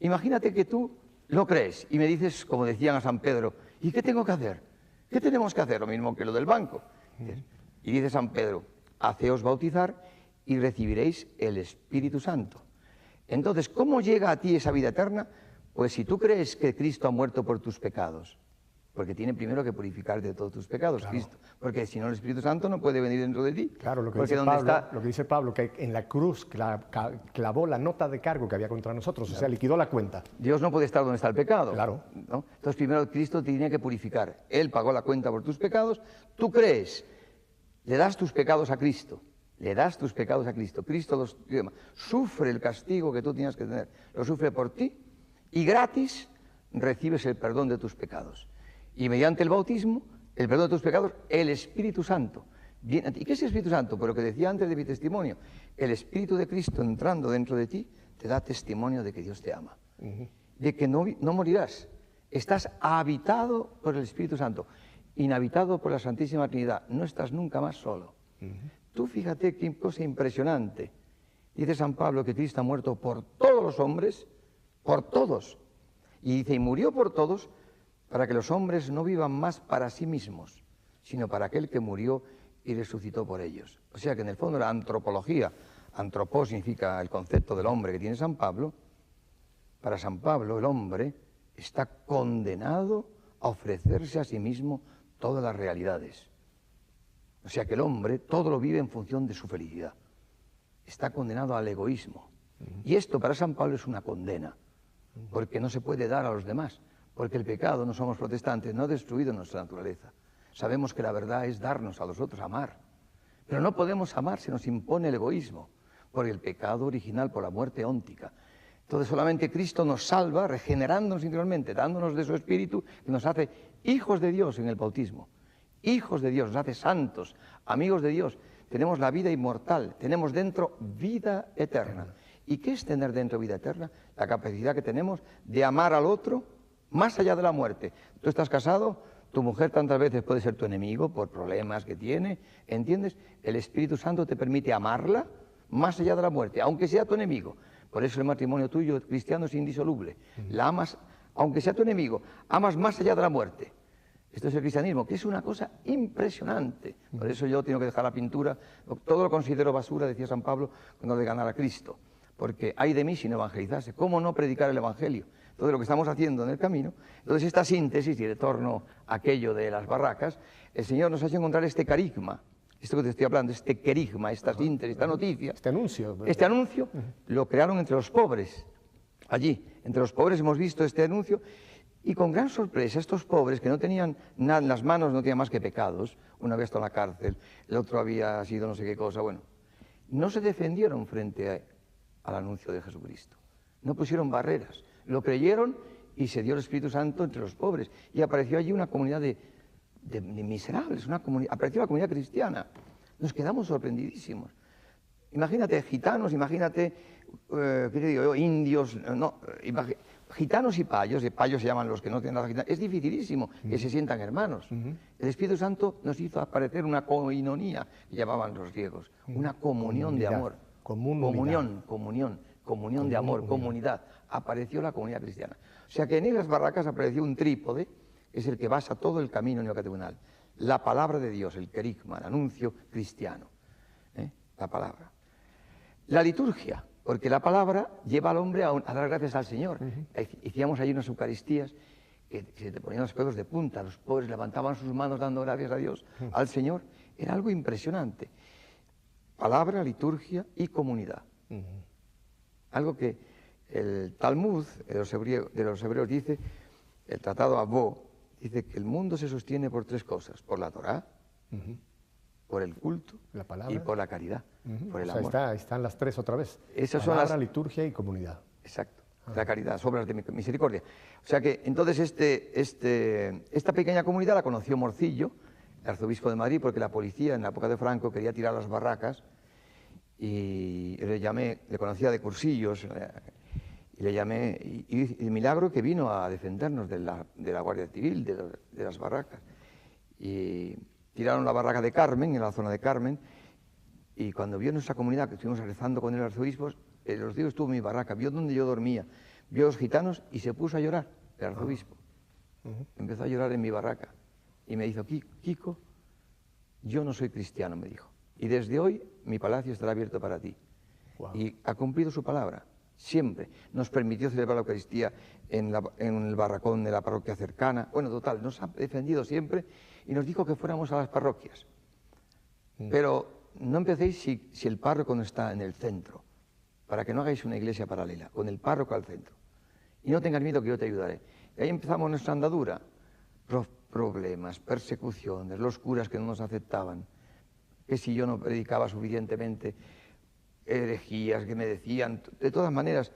Imagínate que tú lo crees y me dices, como decían a San Pedro, ¿y qué tengo que hacer? ¿Qué tenemos que hacer? Lo mismo que lo del banco. Y dice San Pedro, haceos bautizar y recibiréis el Espíritu Santo. Entonces, ¿cómo llega a ti esa vida eterna? Pues si tú crees que Cristo ha muerto por tus pecados, porque tiene primero que purificarte de todos tus pecados, claro. Cristo, porque si no el Espíritu Santo no puede venir dentro de ti. Claro, lo que, porque dice Pablo, que en la cruz clavó la nota de cargo que había contra nosotros, claro. O sea, liquidó la cuenta. Dios no puede estar donde está el pecado. Claro. ¿No? Entonces primero Cristo te tiene que purificar. Él pagó la cuenta por tus pecados, tú crees, le das tus pecados a Cristo. Le das tus pecados a Cristo. Cristo los sufre el castigo que tú tienes que tener. Lo sufre por ti y gratis recibes el perdón de tus pecados. Y mediante el bautismo, el perdón de tus pecados, el Espíritu Santo viene a ti. ¿Y qué es el Espíritu Santo? Por lo que decía antes de mi testimonio, el Espíritu de Cristo entrando dentro de ti te da testimonio de que Dios te ama. De que no morirás. Estás habitado por el Espíritu Santo, inhabitado por la Santísima Trinidad. No estás nunca más solo. Tú fíjate qué cosa impresionante. Dice San Pablo que Cristo ha muerto por todos los hombres, por todos. Y dice, y murió por todos para que los hombres no vivan más para sí mismos, sino para aquel que murió y resucitó por ellos. O sea que en el fondo la antropología, antropó significa el concepto del hombre que tiene San Pablo, para San Pablo el hombre está condenado a ofrecerse a sí mismo todas las realidades. O sea que el hombre todo lo vive en función de su felicidad. Está condenado al egoísmo. Y esto para San Pablo es una condena, porque no se puede dar a los demás, porque el pecado, no somos protestantes, no ha destruido nuestra naturaleza. Sabemos que la verdad es darnos a los otros, amar. Pero no podemos amar, se nos impone el egoísmo, por el pecado original, por la muerte óntica. Entonces solamente Cristo nos salva, regenerándonos interiormente, dándonos de su Espíritu, que nos hace hijos de Dios en el bautismo. Hijos de Dios, nos hace santos, amigos de Dios. Tenemos la vida inmortal, tenemos dentro vida eterna. ¿Y qué es tener dentro vida eterna? La capacidad que tenemos de amar al otro más allá de la muerte. Tú estás casado, tu mujer tantas veces puede ser tu enemigo por problemas que tiene, ¿entiendes? El Espíritu Santo te permite amarla más allá de la muerte, aunque sea tu enemigo. Por eso el matrimonio tuyo cristiano es indisoluble. La amas, aunque sea tu enemigo, amas más allá de la muerte. Esto es el cristianismo, que es una cosa impresionante. Por eso yo tengo que dejar la pintura, todo lo considero basura, decía San Pablo, cuando de ganar a Cristo. Porque hay de mí sin evangelizarse. ¿Cómo no predicar el Evangelio? Todo lo que estamos haciendo en el camino. Entonces esta síntesis, y de torno a aquello de las barracas, el Señor nos ha hecho encontrar este carigma, esto que te estoy hablando, este querigma, esta síntesis, esta noticia. Este anuncio. ¿Verdad? Este anuncio lo crearon entre los pobres. Allí, entre los pobres hemos visto este anuncio. Y con gran sorpresa, estos pobres que no tenían nada en las manos, no tenían más que pecados, uno había estado en la cárcel, el otro había sido no sé qué cosa, bueno, no se defendieron frente al anuncio de Jesucristo, no pusieron barreras, lo creyeron y se dio el Espíritu Santo entre los pobres. Y apareció allí una comunidad de miserables, apareció la comunidad cristiana. Nos quedamos sorprendidísimos. Imagínate gitanos, imagínate, ¿qué te digo yo? Indios, no, gitanos y payos se llaman los que no tienen nada gitano. Es dificilísimo que se sientan hermanos. El Espíritu Santo nos hizo aparecer una koinonía, que llamaban los griegos, una comunión de amor. Comunión de amor, comunidad. Apareció la comunidad cristiana. O sea que en las barracas apareció un trípode, que es el que basa todo el camino neocatecumenal. La palabra de Dios, el querigma, el anuncio cristiano. La palabra. La liturgia, porque la palabra lleva al hombre a dar gracias al Señor. Hacíamos allí unas eucaristías que se te ponían los pelos de punta, los pobres levantaban sus manos dando gracias a Dios, al Señor. Era algo impresionante. Palabra, liturgia y comunidad. Algo que el Talmud de los hebreos dice, el tratado Abó, dice que el mundo se sostiene por tres cosas: por la Torá, por el culto y por la caridad, por el amor. Están las tres otra vez. Esas palabra, son liturgia y comunidad. Exacto. La caridad, las obras de misericordia. O sea que entonces esta pequeña comunidad la conoció Morcillo, el arzobispo de Madrid, porque la policía en la época de Franco quería tirar las barracas y le conocía de cursillos y le llamé, y el milagro que vino a defendernos de la Guardia Civil, de las barracas. Y tiraron la barraca de Carmen, en la zona de Carmen, y cuando vio nuestra comunidad, que estuvimos rezando con el arzobispo estuvo en mi barraca, vio donde yo dormía, vio a los gitanos y se puso a llorar, el arzobispo. Empezó a llorar en mi barraca y me dijo: Kiko, yo no soy cristiano, me dijo, y desde hoy mi palacio estará abierto para ti. Y ha cumplido su palabra. siempre. Nos permitió celebrar la Eucaristía en el barracón de la parroquia cercana. Bueno, total, nos ha defendido siempre y nos dijo que fuéramos a las parroquias. Pero no empecéis si el párroco no está en el centro, para que no hagáis una iglesia paralela, con el párroco al centro. Y no tengas miedo que yo te ayudaré. Y ahí empezamos nuestra andadura. Problemas, persecuciones, los curas que no nos aceptaban, que si yo no predicaba suficientemente, herejías que me decían, de todas maneras,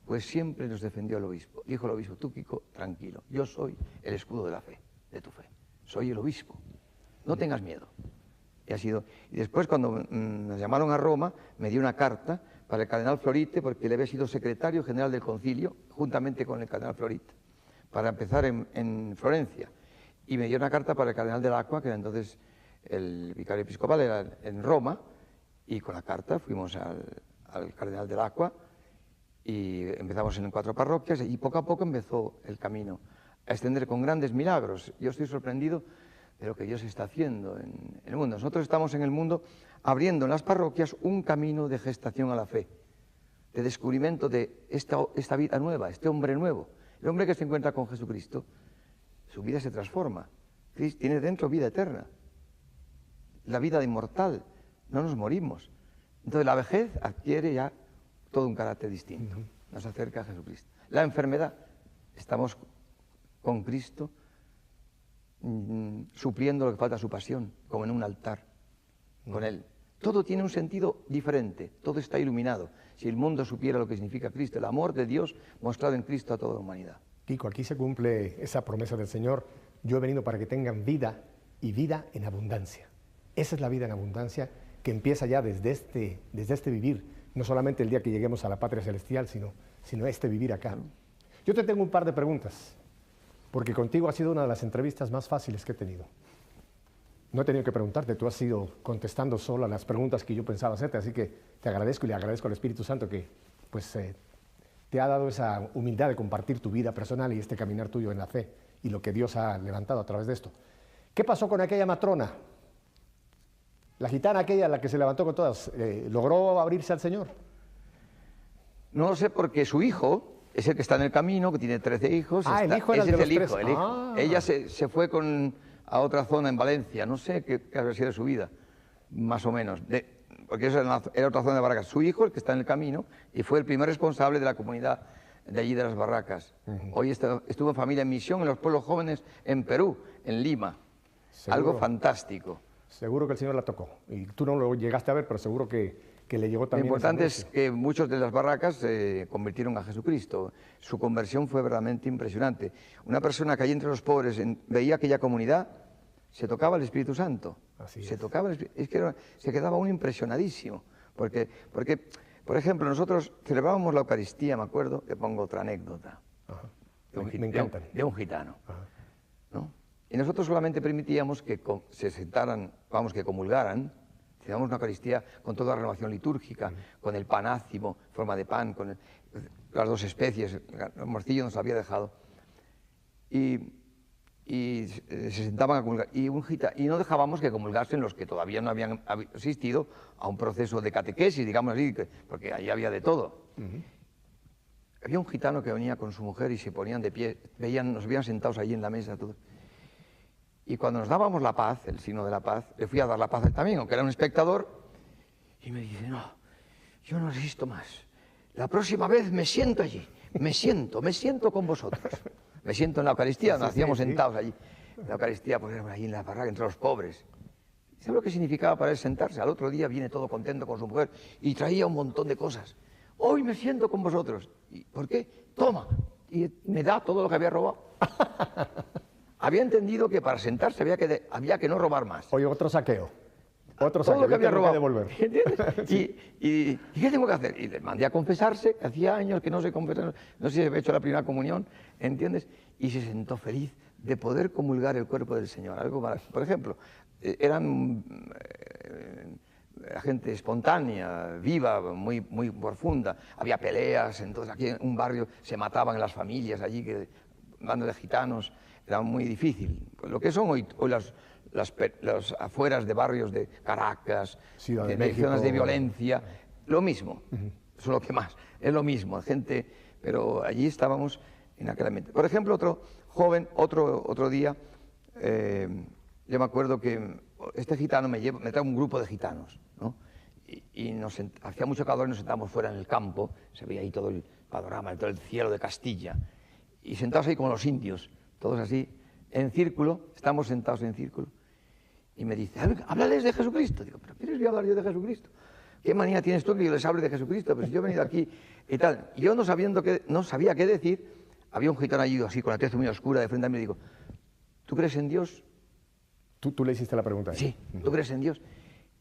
pues siempre nos defendió el obispo. Dijo el obispo: tú, Kiko, tranquilo, yo soy el escudo de la fe, de tu fe, soy el obispo, no tengas miedo. Y ha sido. Y después, cuando nos llamaron a Roma, me dio una carta para el cardenal Florite, porque él había sido secretario general del concilio, juntamente con el cardenal Florite, para empezar en Florencia. Y me dio una carta para el cardenal del Acqua, que era entonces el vicario episcopal, era en Roma, y con la carta fuimos al cardenal del Acqua y empezamos en 4 parroquias, y poco a poco empezó el camino a extender con grandes milagros. Yo estoy sorprendido de lo que Dios está haciendo en el mundo. Nosotros estamos en el mundo abriendo en las parroquias un camino de gestación a la fe, de descubrimiento de esta vida nueva, este hombre nuevo. El hombre que se encuentra con Jesucristo, su vida se transforma. Tiene dentro vida eterna, la vida inmortal, no nos morimos. Entonces la vejez adquiere ya todo un carácter distinto, nos acerca a Jesucristo. La enfermedad, estamos con Cristo, supliendo lo que falta a su pasión, como en un altar, con Él. Todo tiene un sentido diferente, todo está iluminado. Si el mundo supiera lo que significa Cristo, el amor de Dios mostrado en Cristo a toda la humanidad. Kiko, aquí se cumple esa promesa del Señor: yo he venido para que tengan vida y vida en abundancia. Esa es la vida en abundancia que empieza ya desde este vivir, no solamente el día que lleguemos a la patria celestial, sino este vivir acá. Yo te tengo un par de preguntas, porque contigo ha sido una de las entrevistas más fáciles que he tenido. No he tenido que preguntarte, tú has ido contestando solo a las preguntas que yo pensaba hacerte, así que te agradezco y le agradezco al Espíritu Santo que pues, te ha dado esa humildad de compartir tu vida personal y este caminar tuyo en la fe y lo que Dios ha levantado a través de esto. ¿Qué pasó con aquella matrona? La gitana aquella, la que se levantó con todas, ¿logró abrirse al Señor? No lo sé, porque su hijo es el que está en el camino, que tiene 13 hijos. Ah, el hijo era el de los 13. El hijo. Ah. Ella se fue a otra zona en Valencia, no sé qué habría sido su vida, más o menos, porque esa era otra zona de Barracas. Su hijo, el que está en el camino, y fue el primer responsable de la comunidad de allí de las Barracas. Hoy estuvo en familia en misión en los pueblos jóvenes en Perú, en Lima. ¿Seguro? Algo fantástico. Seguro que el Señor la tocó. Y tú no lo llegaste a ver, pero seguro que le llegó también. Lo importante es que muchos de las barracas se convirtieron a Jesucristo. Su conversión fue verdaderamente impresionante. Una persona que allí entre los pobres veía aquella comunidad, se tocaba el Espíritu Santo. Así es. Se tocaba es que se quedaba uno impresionadísimo. Porque, por ejemplo, nosotros celebrábamos la Eucaristía, me acuerdo, te pongo otra anécdota. Ajá. Me encantan. De un gitano. Ajá. ¿No? Y nosotros solamente permitíamos que se sentaran, que comulgaran. Teníamos una Eucaristía con toda la renovación litúrgica, con el panácimo, forma de pan, con las 2 especies, el morcillo nos había dejado. Y se sentaban a comulgar. Y no dejábamos que comulgasen los que todavía no habían asistido a un proceso de catequesis, digamos así, porque allí había de todo. Había un gitano que venía con su mujer y se ponían de pie, nos veían sentados allí en la mesa todos. Y cuando nos dábamos la paz, el signo de la paz, le fui a dar la paz a él también, aunque era un espectador, y me dice: no, yo no resisto más. La próxima vez me siento allí, me siento con vosotros. Me siento en la Eucaristía, nos hacíamos sentados allí. La Eucaristía, pues era allí en la barraca, entre los pobres. ¿Sabe lo que significaba para él sentarse? Al otro día viene todo contento con su mujer y traía un montón de cosas. Hoy me siento con vosotros. ¿Y por qué? Toma. Y me da todo lo que había robado. Había entendido que para sentarse había que no robar más. Oye, otro saqueo. Otro todo saqueo. Lo que había robado. Que devolver. ¿Entiendes? Sí. ¿Y qué tengo que hacer? Y le mandé a confesarse, que hacía años que no se confesaba, no sé si había hecho la primera comunión, ¿entiendes? Y se sentó feliz de poder comulgar el cuerpo del Señor. Algo por ejemplo, eran gente espontánea, viva, muy profunda. Había peleas, entonces aquí en un barrio se mataban las familias allí, bando de gitanos. Era muy difícil. Pues lo que son hoy las afueras de barrios de Caracas, Ciudad de de México, zonas de violencia, lo mismo. Eso es lo que más, es lo mismo, gente, pero allí estábamos en aquel ambiente. Por ejemplo, otro joven, otro día, yo me acuerdo que este gitano me trae un grupo de gitanos, ¿no? Y hacía mucho calor y nos sentábamos fuera en el campo, se veía ahí todo el panorama, todo el cielo de Castilla, y sentados ahí como los indios, todos así, en círculo, estamos sentados en círculo, y me dice, háblales de Jesucristo. Digo, ¿pero quieres que hablar yo de Jesucristo? ¿Qué manía tienes tú que yo les hable de Jesucristo? Pues yo he venido aquí y tal. Y yo no sabía qué decir, había un gitano allí así con la tez muy oscura de frente a mí y digo, ¿tú crees en Dios? ¿Tú le hiciste la pregunta? Sí, ¿tú crees en Dios?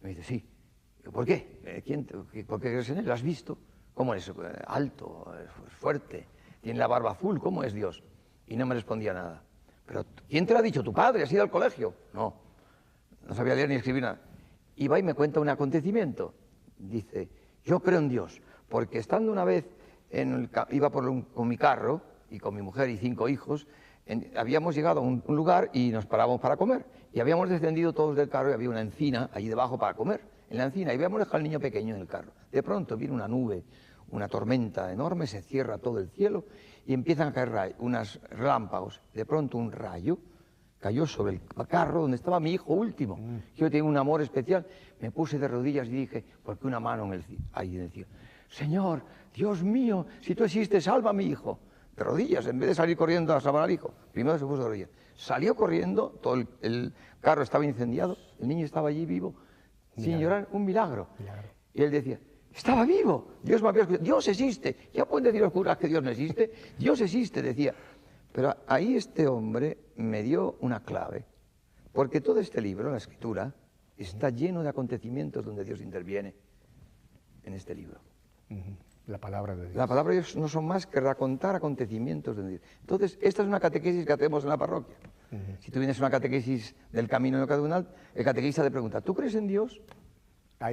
Y me dice, sí. Digo, ¿por qué? ¿Por qué crees en él? ¿Lo has visto? ¿Cómo es? Alto, fuerte, tiene la barba azul, ¿cómo es Dios? Y no me respondía nada. ¿Pero quién te lo ha dicho? ¿Tu padre? ¿Has ido al colegio? No, no sabía leer ni escribir nada. Y va y me cuenta un acontecimiento. Dice, yo creo en Dios, porque estando una vez, iba con mi carro, y con mi mujer y 5 hijos, habíamos llegado a un lugar y nos parábamos para comer. Y habíamos descendido todos del carro y había una encina allí debajo para comer. En la encina, y habíamos dejado al niño pequeño en el carro. De pronto viene una nube, una tormenta enorme, se cierra todo el cielo y empiezan a caer unos relámpagos. De pronto un rayo cayó sobre el carro donde estaba mi hijo último. Yo tenía un amor especial. Me puse de rodillas y dije, ¿por qué una mano ahí en el cielo? Señor, Dios mío, si tú existes, salva a mi hijo. De rodillas, en vez de salir corriendo a salvar al hijo. Primero se puso de rodillas. Salió corriendo, todo el carro estaba incendiado, el niño estaba allí vivo, sin llorar, un milagro. Y él decía, estaba vivo, Dios me había escuchado, Dios existe. Ya pueden decir los curas que Dios no existe, Dios existe, decía. Pero ahí este hombre me dio una clave, porque todo este libro, la Escritura, está lleno de acontecimientos donde Dios interviene en este libro. La palabra de Dios. La palabra de Dios no son más que racontar acontecimientos de Dios. Entonces, esta es una catequesis que hacemos en la parroquia. Si tú vienes a una catequesis del camino neocatedral, el catequista te pregunta, ¿tú crees en Dios?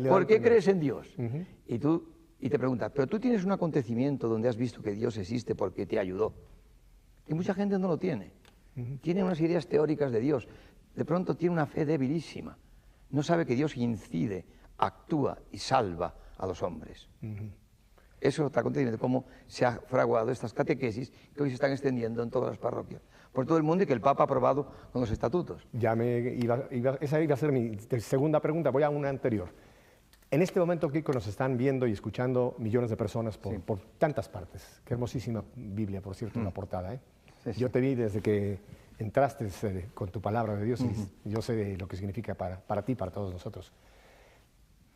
¿Por qué crees en Dios? Y te pregunta, ¿pero tú tienes un acontecimiento donde has visto que Dios existe porque te ayudó? Y mucha gente no lo tiene. Tiene unas ideas teóricas de Dios. De pronto tiene una fe debilísima. No sabe que Dios incide, actúa y salva a los hombres. Eso está aconteciendo, cómo se ha fraguado estas catequesis que hoy se están extendiendo en todas las parroquias, por todo el mundo y que el Papa ha aprobado con los estatutos. Esa iba a ser mi segunda pregunta, voy a una anterior. En este momento, Kiko, nos están viendo y escuchando millones de personas por tantas partes. Qué hermosísima Biblia, por cierto, en la portada, ¿eh? Sí. Yo te vi desde que entraste con tu palabra de Dios y yo sé lo que significa para ti, para todos nosotros.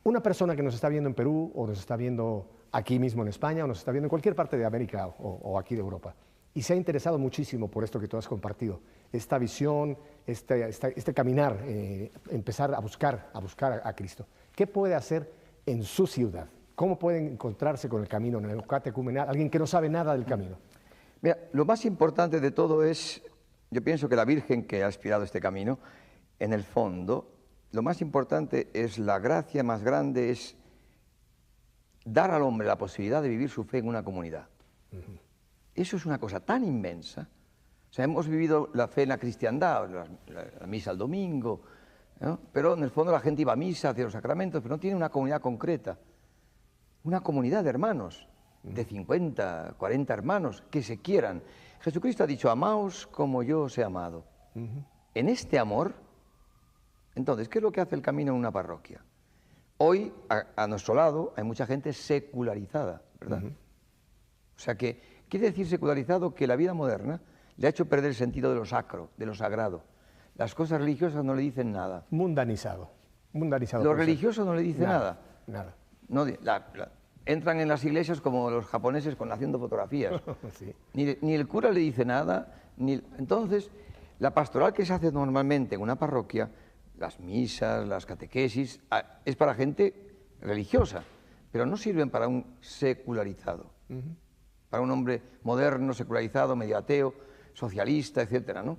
Una persona que nos está viendo en Perú o nos está viendo aquí mismo en España o nos está viendo en cualquier parte de América o aquí de Europa y se ha interesado muchísimo por esto que tú has compartido, esta visión, este caminar, empezar a buscar a Cristo. ¿Qué puede hacer en su ciudad? ¿Cómo pueden encontrarse con el camino neocatecumenal? Alguien que no sabe nada del camino. Mira, lo más importante de todo es, yo pienso que la Virgen que ha inspirado este camino, en el fondo, lo más importante es la gracia más grande, es dar al hombre la posibilidad de vivir su fe en una comunidad. Eso es una cosa tan inmensa. O sea, hemos vivido la fe en la cristiandad, la misa el domingo, ¿no? Pero en el fondo la gente iba a misa, hacía los sacramentos, pero no tiene una comunidad concreta. Una comunidad de hermanos, de 50, 40 hermanos, que se quieran. Jesucristo ha dicho, amaos como yo os he amado. En este amor, entonces, ¿qué es lo que hace el camino en una parroquia? Hoy, a nuestro lado, hay mucha gente secularizada, ¿verdad? O sea que, quiere decir secularizado que la vida moderna le ha hecho perder el sentido de lo sacro, de lo sagrado. Las cosas religiosas no le dicen nada. Mundanizado. Lo religioso no le dice nada. Nada. No, entran en las iglesias como los japoneses haciendo fotografías. Sí. Ni el cura le dice nada. Entonces, la pastoral que se hace normalmente en una parroquia, las misas, las catequesis, es para gente religiosa, pero no sirven para un secularizado, para un hombre moderno, secularizado, medio ateo, socialista, etcétera, ¿no?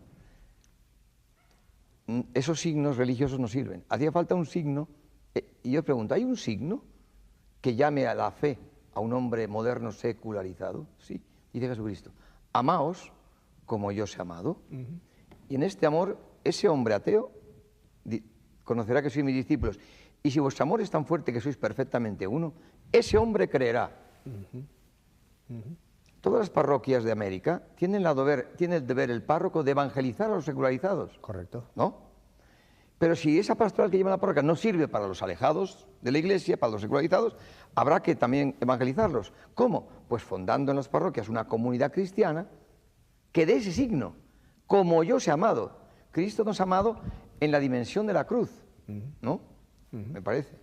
Esos signos religiosos no sirven. Hacía falta un signo, y yo pregunto, ¿hay un signo que llame a la fe a un hombre moderno secularizado? Sí, dice Jesucristo, amaos como yo os he amado, y en este amor, ese hombre ateo conocerá que sois mis discípulos, y si vuestro amor es tan fuerte que sois perfectamente uno, ese hombre creerá Todas las parroquias de América tiene el deber el párroco de evangelizar a los secularizados. Correcto. ¿No? Pero si esa pastoral que lleva la parroquia no sirve para los alejados de la iglesia, para los secularizados, habrá que también evangelizarlos. ¿Cómo? Pues fundando en las parroquias una comunidad cristiana que dé ese signo, como yo os he amado. Cristo nos ha amado en la dimensión de la cruz, ¿no? Me parece.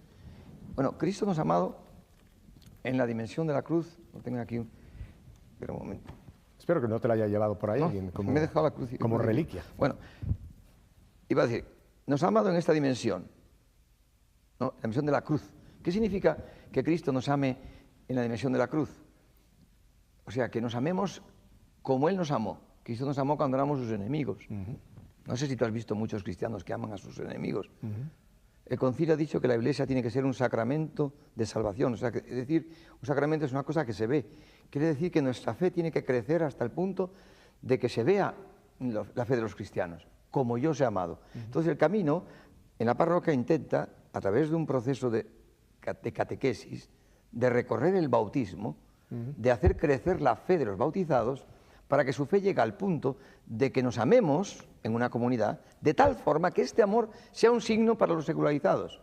Bueno, Cristo nos ha amado en la dimensión de la cruz. Lo tengo aquí. Espera un momento. Espero que no te la haya llevado por ahí No, alguien como, me he dejado la cruz como reliquia. Bueno, iba a decir, nos ha amado en esta dimensión, ¿no? La dimensión de la cruz. ¿Qué significa que Cristo nos ame en la dimensión de la cruz? O sea, que nos amemos como Él nos amó. Cristo nos amó cuando éramos sus enemigos. No sé si tú has visto muchos cristianos que aman a sus enemigos. El concilio ha dicho que la iglesia tiene que ser un sacramento de salvación. O sea, es decir, un sacramento es una cosa que se ve. Quiere decir que nuestra fe tiene que crecer hasta el punto de que se vea la fe de los cristianos, como yo os he amado. Entonces el camino en la parroquia intenta, a través de un proceso de catequesis, de recorrer el bautismo, de hacer crecer la fe de los bautizados, para que su fe llegue al punto de que nos amemos en una comunidad, de tal forma que este amor sea un signo para los secularizados.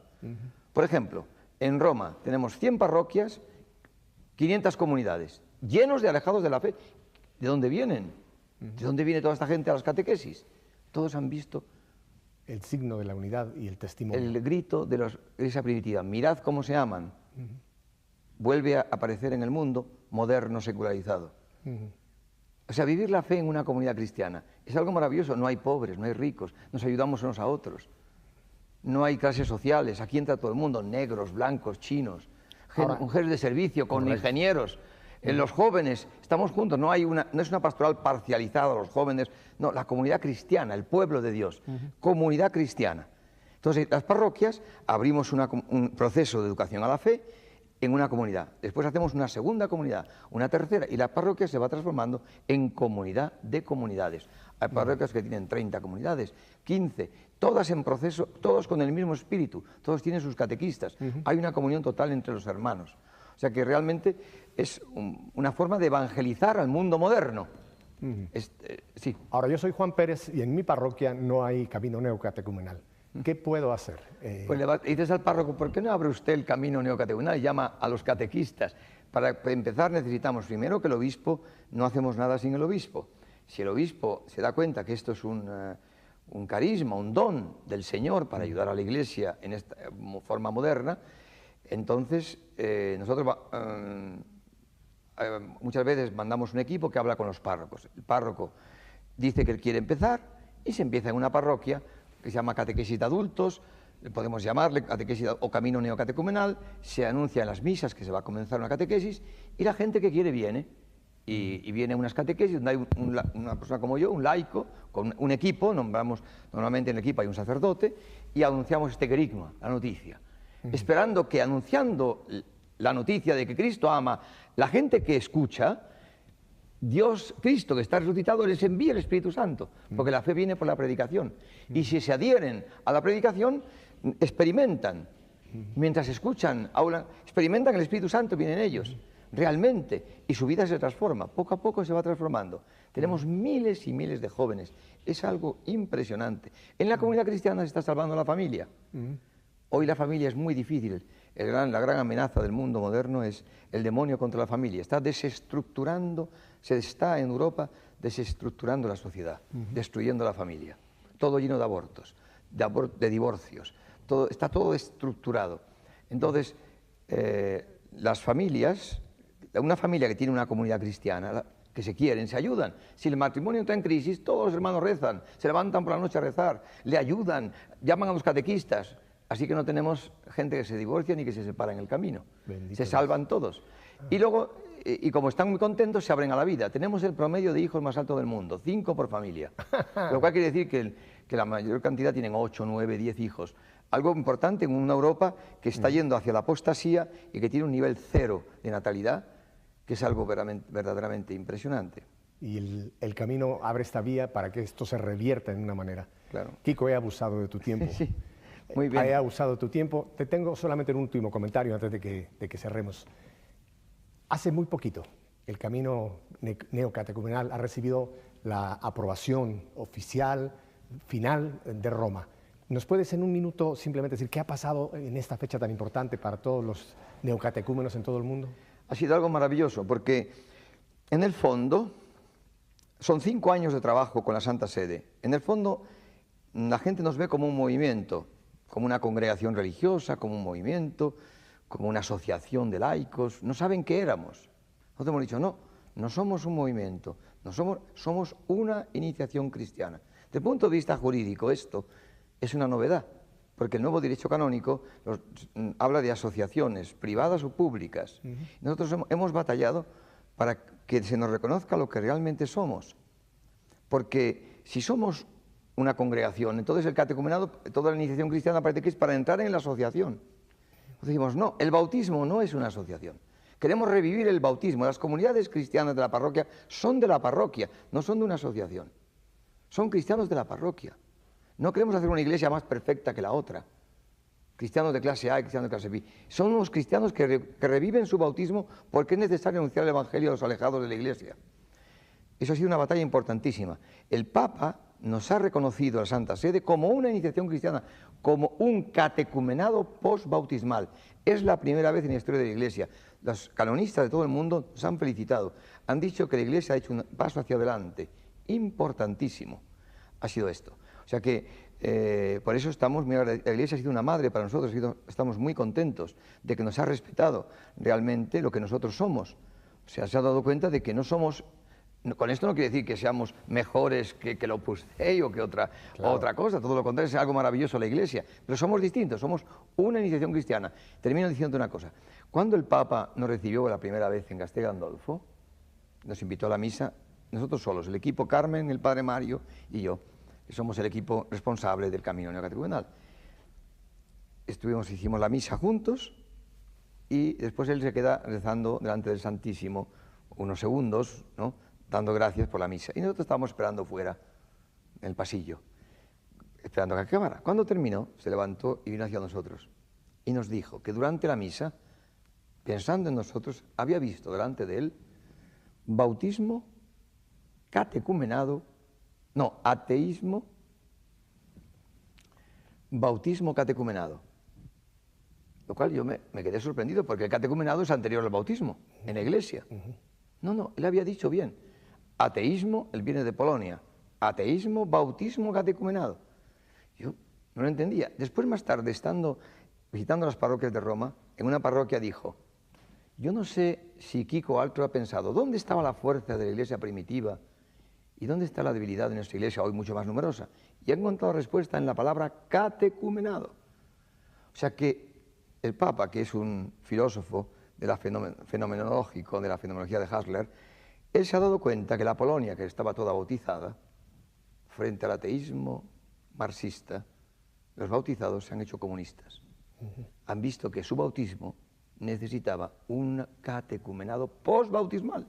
Por ejemplo, en Roma tenemos 100 parroquias, 500 comunidades, llenos de alejados de la fe. ¿De dónde vienen? ¿De dónde viene toda esta gente a las catequesis? Todos han visto el signo de la unidad y el testimonio. El grito de la iglesia primitiva, mirad cómo se aman, vuelve a aparecer en el mundo moderno, secularizado. O sea, vivir la fe en una comunidad cristiana es algo maravilloso. No hay pobres, no hay ricos, nos ayudamos unos a otros. No hay clases sociales, aquí entra todo el mundo, negros, blancos, chinos, mujeres de servicio, con ingenieros. Los jóvenes, estamos juntos, no es una pastoral parcializada a los jóvenes, no, la comunidad cristiana, el pueblo de Dios, comunidad cristiana. Entonces, las parroquias abrimos un proceso de educación a la fe en una comunidad. Después hacemos una segunda comunidad, una tercera, y la parroquia se va transformando en comunidad de comunidades. Hay parroquias que tienen 30 comunidades, 15, todas en proceso, todos con el mismo espíritu, todos tienen sus catequistas. Hay una comunión total entre los hermanos. O sea que realmente es una forma de evangelizar al mundo moderno. Sí. Ahora, yo soy Juan Pérez y en mi parroquia no hay camino neocatecumenal. ¿Qué puedo hacer? Pues le dices al párroco, ¿por qué no abre usted el camino neocatecumenal y llama a los catequistas? Para empezar necesitamos primero que el obispo, no hacemos nada sin el obispo. Si el obispo se da cuenta que esto es un carisma, un don del Señor para ayudar a la Iglesia en esta forma moderna, entonces nosotros muchas veces mandamos un equipo que habla con los párrocos. El párroco dice que él quiere empezar y se empieza en una parroquia que se llama catequesis de adultos, podemos llamarle catequesis o camino neocatecumenal, se anuncia en las misas que se va a comenzar una catequesis y la gente que quiere viene. Y viene a unas catequesis donde hay una persona como yo, un laico, con un equipo, normalmente en el equipo hay un sacerdote, y anunciamos este querigma, la noticia, esperando que anunciando la noticia de que Cristo ama, la gente que escucha, Dios, Cristo que está resucitado, les envía el Espíritu Santo, porque la fe viene por la predicación. Y si se adhieren a la predicación, experimentan. Mientras escuchan, experimentan el Espíritu Santo, vienen ellos, realmente, y su vida se transforma. Poco a poco se va transformando. Tenemos miles y miles de jóvenes. Es algo impresionante. En la comunidad cristiana se está salvando la familia. Hoy la familia es muy difícil. La gran amenaza del mundo moderno es el demonio contra la familia. Se está en Europa desestructurando la sociedad, destruyendo la familia. Todo lleno de abortos, de divorcios. Está todo estructurado. Entonces, las familias, una familia que tiene una comunidad cristiana, que se quieren, se ayudan. Si el matrimonio está en crisis, todos los hermanos rezan, se levantan por la noche a rezar, le ayudan, llaman a los catequistas. Así que no tenemos gente que se divorcia ni que se separa en el camino. Bendito se salvan todos. Y luego, y como están muy contentos, se abren a la vida. Tenemos el promedio de hijos más alto del mundo, 5 por familia. Lo cual quiere decir que la mayor cantidad tienen 8, 9, 10 hijos. Algo importante en una Europa que está yendo hacia la apostasía y que tiene un nivel 0 de natalidad, que es algo verdaderamente impresionante. Y el camino abre esta vía para que esto se revierta en una manera. Claro. Kiko, he abusado de tu tiempo. Sí. Muy bien. He abusado de tu tiempo. Te tengo solamente un último comentario antes de que cerremos. Hace muy poquito, el camino neocatecumenal ha recibido la aprobación oficial, final de Roma. ¿Nos puedes en un minuto simplemente decir qué ha pasado en esta fecha tan importante para todos los neocatecúmenos en todo el mundo? Ha sido algo maravilloso, porque en el fondo son 5 años de trabajo con la Santa Sede. En el fondo la gente nos ve como un movimiento, como una congregación religiosa, como un movimiento, como una asociación de laicos. No saben qué éramos. Nosotros hemos dicho, no somos un movimiento, somos una iniciación cristiana. Desde el punto de vista jurídico esto es una novedad, porque el nuevo derecho canónico habla de asociaciones privadas o públicas. Nosotros hemos batallado para que se nos reconozca lo que realmente somos, porque si somos una congregación, entonces el catecumenado, toda la iniciación cristiana parece que es para entrar en la asociación. Entonces decimos, no, el bautismo no es una asociación. Queremos revivir el bautismo. Las comunidades cristianas de la parroquia son de la parroquia, no son de una asociación. Son cristianos de la parroquia. No queremos hacer una iglesia más perfecta que la otra. Cristianos de clase A y cristianos de clase B. Son unos cristianos que reviven su bautismo porque es necesario anunciar el evangelio a los alejados de la iglesia. Eso ha sido una batalla importantísima. El Papa nos ha reconocido a la Santa Sede como una iniciación cristiana, como un catecumenado postbautismal. Es la primera vez en la historia de la Iglesia. Los canonistas de todo el mundo nos han felicitado. Han dicho que la Iglesia ha hecho un paso hacia adelante. Importantísimo ha sido esto. O sea que por eso estamos, mira, la Iglesia ha sido una madre para nosotros, estamos muy contentos de que nos ha respetado realmente lo que nosotros somos. O sea, se ha dado cuenta de que no somos... Con esto no quiere decir que seamos mejores que el Opus Dei o que otra cosa, todo lo contrario, es algo maravilloso la Iglesia, pero somos distintos, somos una iniciación cristiana. Termino diciendo una cosa, cuando el Papa nos recibió la primera vez en Castel Gandolfo, nos invitó a la misa, nosotros solos, el equipo Carmen, el Padre Mario y yo, que somos el equipo responsable del camino neocatecumenal. Hicimos la misa juntos y después él se queda rezando delante del Santísimo unos segundos, ¿no?, dando gracias por la misa. Y nosotros estábamos esperando fuera, en el pasillo, esperando a que acabara. Cuando terminó, se levantó y vino hacia nosotros. Y nos dijo que durante la misa, pensando en nosotros, había visto delante de él bautismo, catecumenado, no, ateísmo, bautismo catecumenado. Lo cual yo me quedé sorprendido, porque el catecumenado es anterior al bautismo, en la Iglesia. No, él había dicho bien. Ateísmo, él viene de Polonia. Ateísmo, bautismo, catecumenado. Yo no lo entendía. Después, más tarde, visitando las parroquias de Roma, en una parroquia dijo, yo no sé si Kiko Altro ha pensado, ¿dónde estaba la fuerza de la Iglesia primitiva y dónde está la debilidad de nuestra Iglesia hoy mucho más numerosa? Y ha encontrado respuesta en la palabra catecumenado. O sea que el Papa, que es un filósofo de la fenomenológico, de la fenomenología de Husserl, él se ha dado cuenta que la Polonia, que estaba toda bautizada, frente al ateísmo marxista, los bautizados se han hecho comunistas. Han visto que su bautismo necesitaba un catecumenado postbautismal.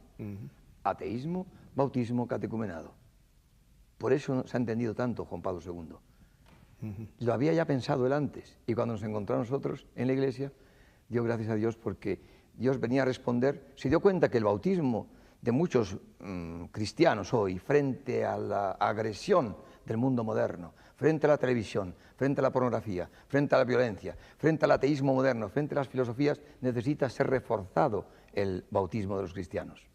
Ateísmo, bautismo, catecumenado. Por eso se ha entendido tanto Juan Pablo II. Lo había ya pensado él antes, y cuando nos encontró a nosotros en la iglesia, dio gracias a Dios porque Dios venía a responder, se dio cuenta que el bautismo de muchos cristianos hoy, frente a la agresión del mundo moderno, frente a la televisión, frente a la pornografía, frente a la violencia, frente al ateísmo moderno, frente a las filosofías, necesita ser reforzado el bautismo de los cristianos.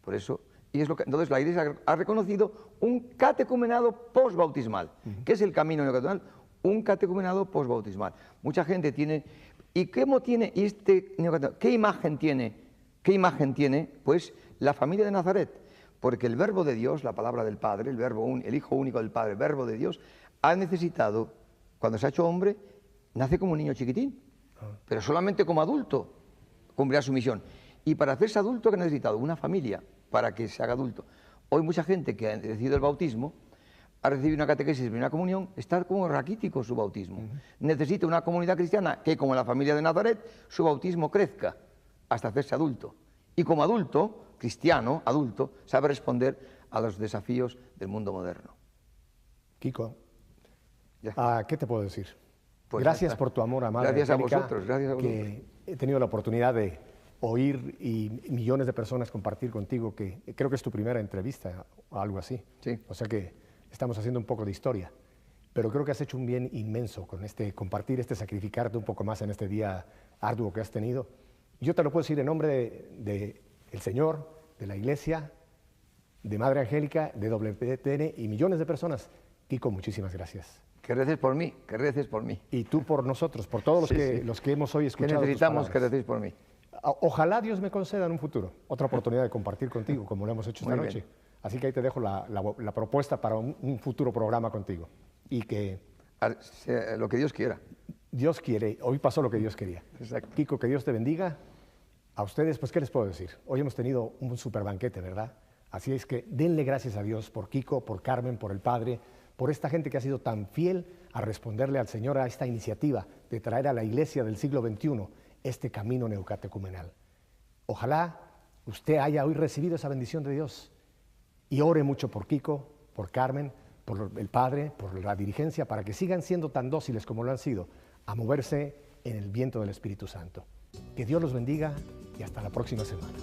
Por eso, entonces la Iglesia ha reconocido un catecumenado postbautismal. ¿Qué es el camino neocatecumenal? Un catecumenado postbautismal. Mucha gente tiene... ¿Y cómo tiene este neocatecumenado? ¿Qué imagen tiene? ¿Qué imagen tiene? Pues la familia de Nazaret, porque el verbo de Dios, la palabra del Padre, el Hijo único del Padre, el verbo de Dios, ha necesitado, cuando se ha hecho hombre, nace como un niño chiquitín, pero solamente como adulto cumplirá su misión. Y para hacerse adulto, ¿qué ha necesitado? Una familia para que se haga adulto. Hoy mucha gente que ha recibido el bautismo, ha recibido una catequesis y una comunión, está como raquítico su bautismo. Necesita una comunidad cristiana que, como la familia de Nazaret, su bautismo crezca hasta hacerse adulto. Y como adulto, cristiano, adulto, sabe responder a los desafíos del mundo moderno. Kiko, ¿qué te puedo decir? Pues gracias por tu amor a Madre Gracias Angélica, a vosotros, gracias a vosotros. Que he tenido la oportunidad de oír y millones de personas compartir contigo, que creo que es tu primera entrevista o algo así. Sí. O sea que estamos haciendo un poco de historia. Pero creo que has hecho un bien inmenso con compartir, sacrificarte un poco más en este día arduo que has tenido. Yo te lo puedo decir en nombre del Señor, de la Iglesia, de Madre Angélica, de WTN y millones de personas. Kiko, muchísimas gracias. Que reces por mí, que reces por mí. Y tú por nosotros, por todos los que hemos hoy escuchado. Que necesitamos que recéis por mí. Ojalá Dios me conceda en un futuro otra oportunidad de compartir contigo, como lo hemos hecho esta noche. Así que ahí te dejo la propuesta para un futuro programa contigo. Y que... Lo que Dios quiera. Dios quiere, hoy pasó lo que Dios quería. Exacto. Kiko, que Dios te bendiga. A ustedes, pues, ¿qué les puedo decir? Hoy hemos tenido un super banquete, ¿verdad? Así es que denle gracias a Dios por Kiko, por Carmen, por el Padre, por esta gente que ha sido tan fiel a responderle al Señor a esta iniciativa de traer a la iglesia del siglo XXI este camino neocatecumenal. Ojalá usted haya hoy recibido esa bendición de Dios y ore mucho por Kiko, por Carmen, por el Padre, por la dirigencia, para que sigan siendo tan dóciles como lo han sido, a moverse en el viento del Espíritu Santo. Que Dios los bendiga y hasta la próxima semana.